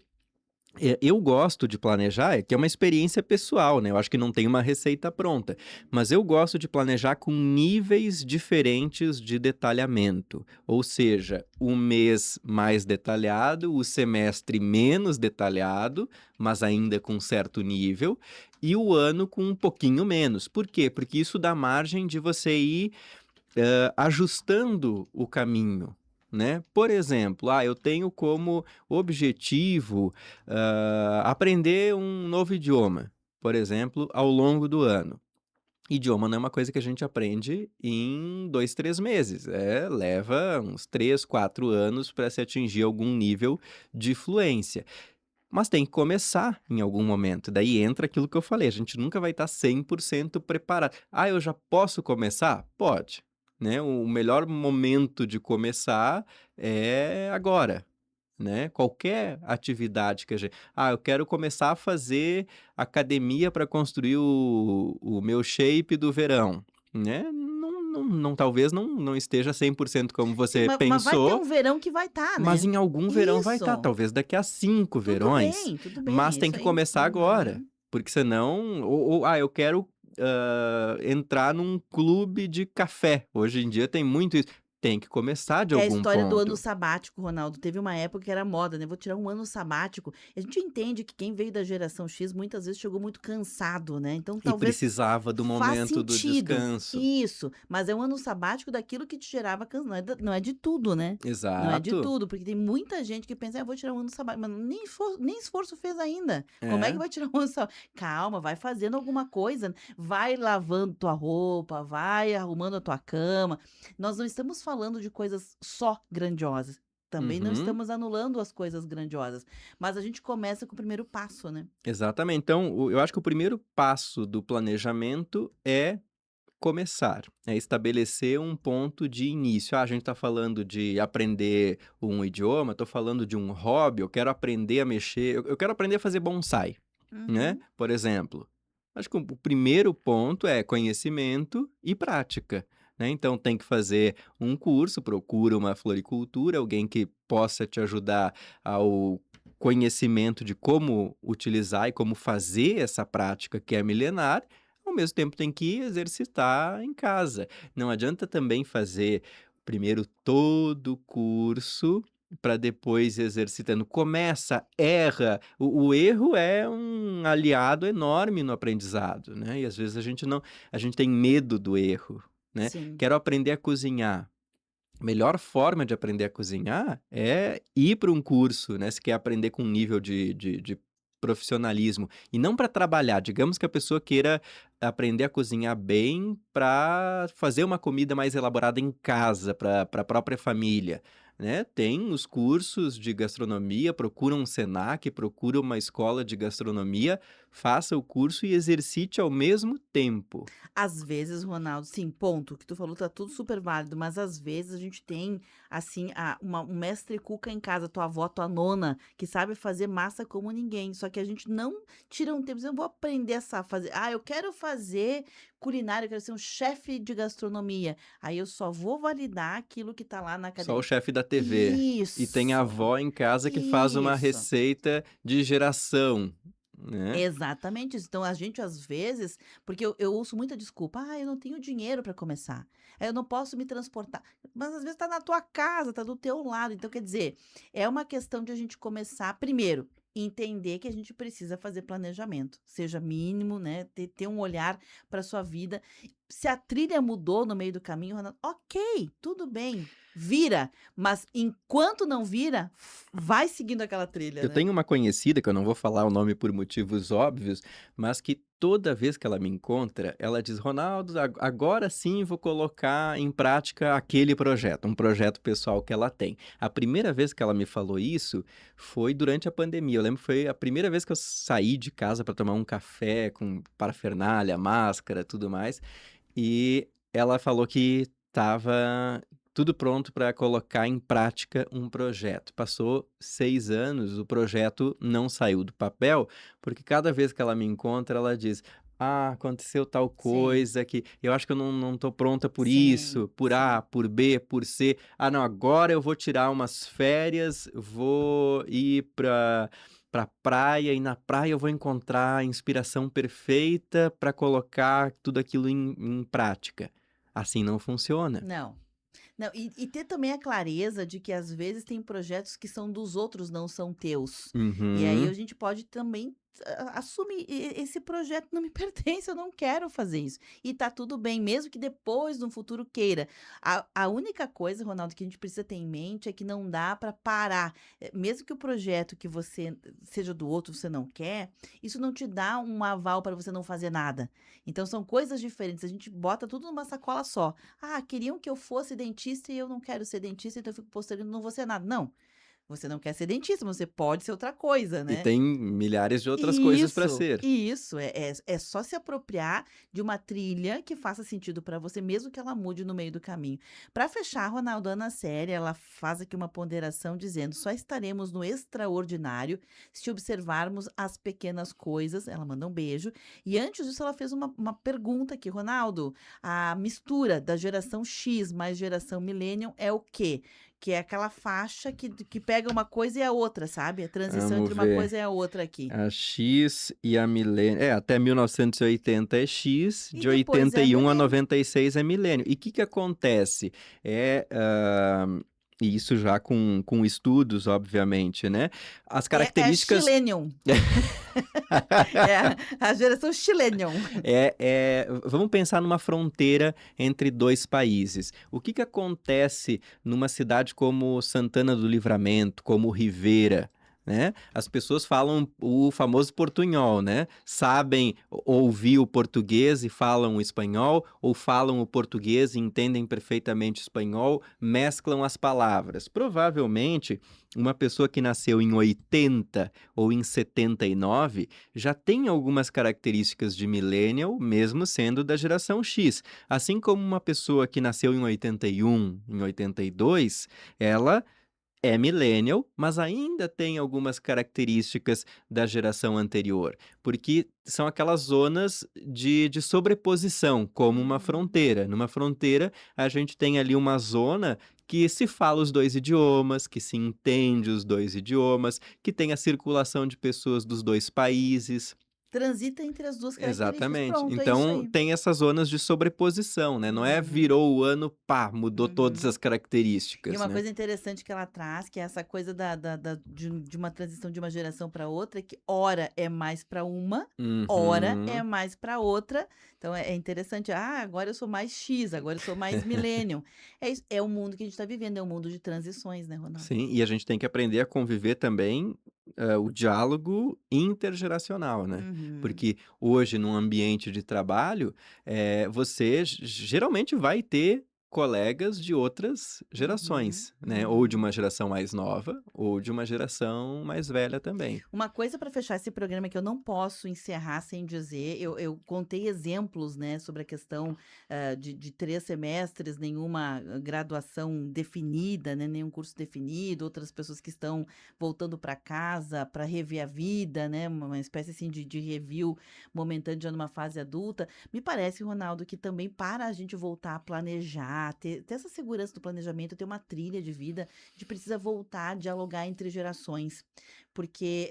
eu gosto de planejar, que é uma experiência pessoal, né? Eu acho que não tem uma receita pronta. Mas eu gosto de planejar com níveis diferentes de detalhamento. Ou seja, o mês mais detalhado, o semestre menos detalhado, mas ainda com certo nível, e o ano com um pouquinho menos. Por quê? Porque isso dá margem de você ir ajustando o caminho. Né? Por exemplo, eu tenho como objetivo aprender um novo idioma, por exemplo, ao longo do ano. Idioma não é uma coisa que a gente aprende em 2, 3 meses. Leva uns 3, 4 anos para se atingir algum nível de fluência. Mas tem que começar em algum momento. Daí entra aquilo que eu falei, a gente nunca vai estar 100% preparado. Eu já posso começar? Pode. Né? O melhor momento de começar é agora, né? Qualquer atividade que a gente... eu quero começar a fazer academia para construir o meu shape do verão, né? Talvez não esteja 100% como você Mas vai ter pensou, um verão que vai estar, né? mas em algum verão vai estar, Isso. talvez daqui a 5 verões, Tudo bem, mas tem isso que aí. começar agora, porque senão, eu quero entrar num clube de café. Hoje em dia tem muito isso. Tem que começar de É a algum história do ano ponto. sabático, Ronaldo. Teve uma época que era moda, né? Vou tirar um ano sabático. A gente entende que quem veio da geração X muitas vezes chegou muito cansado, né? Então E talvez precisava do faz momento do sentido. descanso. Isso, mas é um ano sabático daquilo que te gerava cansaço. Não é de tudo, né? Não é de Exato. tudo, porque tem muita gente que pensa, eu vou tirar um ano sabático, mas nem esforço fez ainda. Como é que vai tirar um ano sabático? Calma, vai fazendo alguma coisa, vai lavando tua roupa, vai arrumando a tua cama. Nós não estamos falando de coisas só grandiosas. Também não Uhum. estamos anulando as coisas grandiosas, mas a gente começa com o primeiro passo, né? Exatamente. Então, eu acho que o primeiro passo do planejamento é começar, é estabelecer um ponto de início. A gente está falando de aprender um idioma, estou falando de um hobby, eu quero aprender a mexer, eu quero aprender a fazer bonsai, né? Uhum. Por exemplo. Acho que o primeiro ponto é conhecimento e prática, né? Então tem que fazer um curso, procura uma floricultura, alguém que possa te ajudar ao conhecimento de como utilizar e como fazer essa prática que é milenar. Ao mesmo tempo tem que exercitar em casa. Não adianta também fazer primeiro todo o curso para depois ir exercitando. Começa, erra. O erro é um aliado enorme no aprendizado, né? E às vezes a gente tem medo do erro, né? Sim. Quero aprender a cozinhar. A melhor forma de aprender a cozinhar é ir para um curso, né? Se quer aprender com um nível de profissionalismo. E não para trabalhar. Digamos que a pessoa queira aprender a cozinhar bem para fazer uma comida mais elaborada em casa, para a própria família. Né? Tem os cursos de gastronomia, procura um Senac, procura uma escola de gastronomia, faça o curso e exercite ao mesmo tempo. Às vezes, Ronaldo, sim, ponto. O que tu falou tá tudo super válido, mas às vezes a gente tem, assim, um mestre cuca em casa, tua avó, tua nona, que sabe fazer massa como ninguém. Só que a gente não tira um tempo, eu vou aprender a fazer. Eu quero fazer culinária, eu quero ser um chefe de gastronomia. Aí eu só vou validar aquilo que tá lá na Só academia. o chefe da TV. Isso. E tem a avó em casa que faz uma Isso. receita de geração. Né? Exatamente isso. Então, a gente, às vezes, porque eu ouço muita desculpa, eu não tenho dinheiro para começar, eu não posso me transportar. Mas às vezes está na tua casa, está do teu lado. Então, quer dizer, é uma questão de a gente começar primeiro. entender que a gente precisa fazer planejamento, seja mínimo, né? Ter um olhar para sua vida. Se a trilha mudou no meio do caminho, Ronaldo, ok, tudo bem, vira. Mas enquanto não vira, vai seguindo aquela trilha, Eu né? tenho uma conhecida, que eu não vou falar o nome por motivos óbvios, mas que toda vez que ela me encontra, ela diz: Ronaldo, agora sim vou colocar em prática aquele projeto, um projeto pessoal que ela tem. A primeira vez que ela me falou isso foi durante a pandemia. Eu lembro que foi a primeira vez que eu saí de casa para tomar um café com parafernália, máscara, tudo mais. E ela falou que estava tudo pronto para colocar em prática um projeto. Passou 6 anos, o projeto não saiu do papel, porque cada vez que ela me encontra, ela diz: Ah, aconteceu tal Sim, coisa que eu acho que eu não estou pronta por sim, isso, por A, sim. por B, por C. Ah, não, agora eu vou tirar umas férias, vou ir para praia e na praia eu vou encontrar a inspiração perfeita para colocar tudo aquilo em prática. Assim não funciona. Não. Não, e ter também a clareza de que às vezes tem projetos que são dos outros, não são teus. E aí a Uhum. gente pode também assumir, esse projeto não me pertence, eu não quero fazer isso. E tá tudo bem, mesmo que depois, no futuro, queira. A única coisa, Ronaldo, que a gente precisa ter em mente é que não dá para parar. Mesmo que o projeto que você seja do outro, você não quer, isso não te dá um aval para você não fazer nada. Então são coisas diferentes. A gente bota tudo numa sacola só. Ah, queriam que eu fosse dentista e eu não quero ser dentista, então eu fico postergando, não vou ser nada. Não, você não quer ser dentista, mas você pode ser outra coisa, E né? tem milhares de outras coisas para ser. Isso, é só se apropriar de uma trilha que faça sentido para você, mesmo que ela mude no meio do caminho. Para fechar, Ronaldo, a Ana Séria, ela faz aqui uma ponderação dizendo: só estaremos no extraordinário se observarmos as pequenas coisas. Ela manda um beijo. E antes disso, ela fez uma pergunta aqui, Ronaldo: a mistura da geração X mais geração Millennium é o quê? Que é aquela faixa que pega uma coisa e a outra, sabe? A transição Vamos entre uma ver. coisa e a outra aqui. A X e a milênio. Até 1980 é X, E de depois é a 81 a milênio. 96 é milênio. E o que acontece? E isso já com estudos, obviamente, né? As É a características. Chilenium. É a geração Chilenium. Vamos pensar numa fronteira entre dois países. O que acontece numa cidade como Santana do Livramento, como Rivera, né? As pessoas falam o famoso portunhol, né? Sabem ouvir o português e falam o espanhol, ou falam o português e entendem perfeitamente o espanhol, mesclam as palavras. Provavelmente, uma pessoa que nasceu em 80 ou em 79 já tem algumas características de millennial, mesmo sendo da geração X. Assim como uma pessoa que nasceu em 81, em 82, ela é millennial, mas ainda tem algumas características da geração anterior, porque são aquelas zonas de sobreposição, como uma fronteira. Numa fronteira, a gente tem ali uma zona que se fala os dois idiomas, que se entende os dois idiomas, que tem a circulação de pessoas dos dois países. Transita entre as duas características. Exatamente. Pronto, é isso Então, aí. tem essas zonas de sobreposição, né? Não é Uhum, virou o ano, pá, mudou todas uhum. as E características, uma né? coisa interessante que ela traz, que é essa coisa de uma transição de uma geração para outra, que ora é mais para uma, ora é Uhum. mais para outra. Então é interessante. Ah, agora eu sou mais X, agora eu sou mais Millennium. É isso, é o mundo que a gente está vivendo, é um mundo de transições, né, Ronaldo? Sim, e a gente tem que aprender a conviver também, o diálogo intergeracional, né? Uhum, Porque hoje, num ambiente de trabalho, você geralmente vai ter colegas de outras uhum, gerações, né? Ou de uhum. uma geração mais nova, ou de uma geração mais velha também. Uma coisa para fechar esse programa que eu não posso encerrar sem dizer, eu contei exemplos, né, sobre a questão de 3 semestres, nenhuma graduação definida, né, nenhum curso definido, outras pessoas que estão voltando para casa para rever a vida, né, uma espécie assim de review momentâneo já numa fase adulta. Me parece, Ronaldo, que também para a gente voltar a planejar, ter essa segurança do planejamento, ter uma trilha de vida, a gente precisa voltar a dialogar entre gerações. porque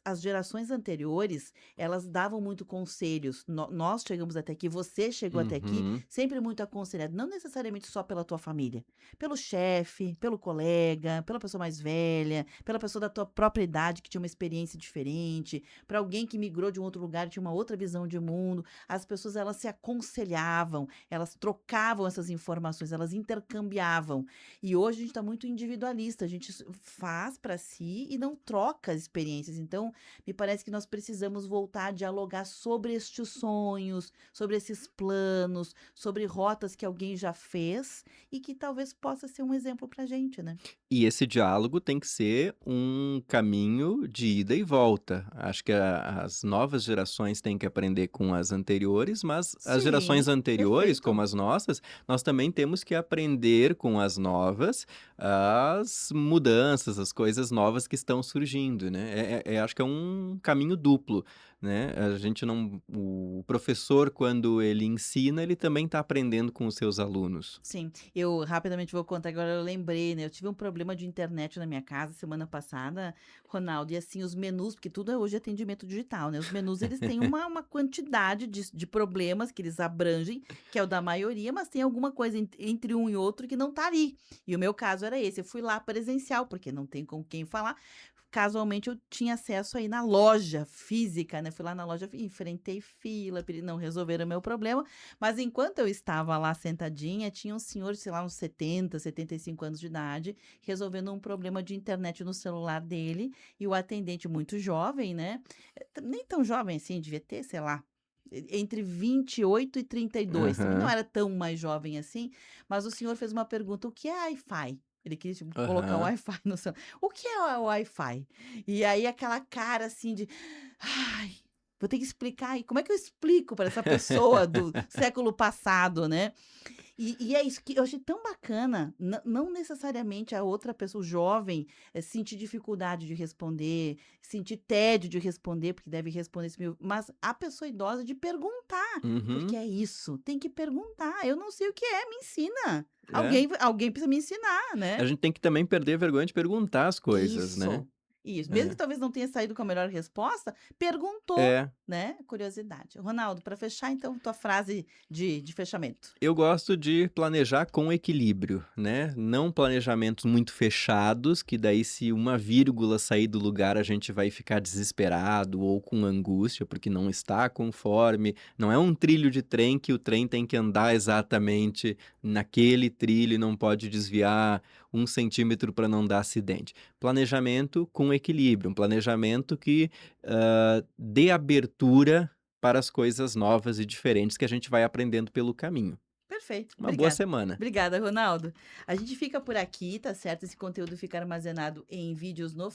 as gerações anteriores, elas davam muito conselhos. Nós chegamos até aqui, você chegou até aqui, Uhum. sempre muito aconselhado, não necessariamente só pela tua família, pelo chefe, pelo colega, pela pessoa mais velha, pela pessoa da tua própria idade que tinha uma experiência diferente, para alguém que migrou de um outro lugar e tinha uma outra visão de mundo. As pessoas, elas se aconselhavam, elas trocavam essas informações, elas intercambiavam. E hoje a gente está muito individualista, a gente faz para si e não troca as experiências. Então, me parece que nós precisamos voltar a dialogar sobre estes sonhos, sobre esses planos, sobre rotas que alguém já fez e que talvez possa ser um exemplo para a gente, né? E esse diálogo tem que ser um caminho de ida e volta. Acho que as novas gerações têm que aprender com as anteriores, mas as gerações Sim, anteriores, como perfeito. as nossas, nós também temos que aprender com as novas as mudanças, as coisas novas que estão surgindo, né? Acho que é um caminho duplo, né? A gente não, o professor, quando ele ensina, ele também está aprendendo com os seus alunos. Sim, eu rapidamente vou contar agora, eu lembrei, né? Eu tive um problema de internet na minha casa semana passada, Ronaldo, e assim, os menus, porque tudo é hoje atendimento digital, né? Os menus, eles têm uma quantidade de problemas que eles abrangem, que é o da maioria, mas tem alguma coisa entre um e outro que não tá ali. E o meu caso era esse, eu fui lá presencial, porque não tem com quem falar. Casualmente eu tinha acesso aí na loja física, né? Fui lá na loja, enfrentei fila, não resolveram o meu problema, mas enquanto eu estava lá sentadinha, tinha um senhor, sei lá, uns 70, 75 anos de idade, resolvendo um problema de internet no celular dele, e o atendente muito jovem, né? Nem tão jovem assim, devia ter, sei lá, entre 28 e 32, também não Aham, era tão mais jovem assim, mas o senhor fez uma pergunta: o que é Wi-Fi? Ele queria tipo, colocar o aham. Wi-Fi no celular. O que é o Wi-Fi? E aí aquela cara assim de, ai, vou ter que explicar aí. Como é que eu explico para essa pessoa do século passado, né? E é isso que eu achei tão bacana. Não necessariamente a outra pessoa, o jovem, sentir dificuldade de responder, sentir tédio de responder, porque deve responder esse mil, mas a pessoa idosa de perguntar, porque Uhum. é isso, tem que perguntar. Eu não sei o que é, me ensina. É. Alguém precisa me ensinar, A né? gente tem que também perder a vergonha de perguntar as coisas, né? Isso, isso. Mesmo que É. talvez não tenha saído com a melhor resposta, perguntou, É. né? Curiosidade. Ronaldo, para fechar, então, tua frase de fechamento. Eu gosto de planejar com equilíbrio, né? Não planejamentos muito fechados, que daí se uma vírgula sair do lugar a gente vai ficar desesperado ou com angústia, porque não está conforme. Não é um trilho de trem que o trem tem que andar exatamente naquele trilho e não pode desviar 1 centímetro para não dar acidente. Planejamento com equilíbrio, um planejamento que dê abertura para as coisas novas e diferentes que a gente vai aprendendo pelo caminho. Perfeito, Uma boa obrigada. semana. Obrigada, Ronaldo. A gente fica por aqui, tá certo? Esse conteúdo fica armazenado em vídeos no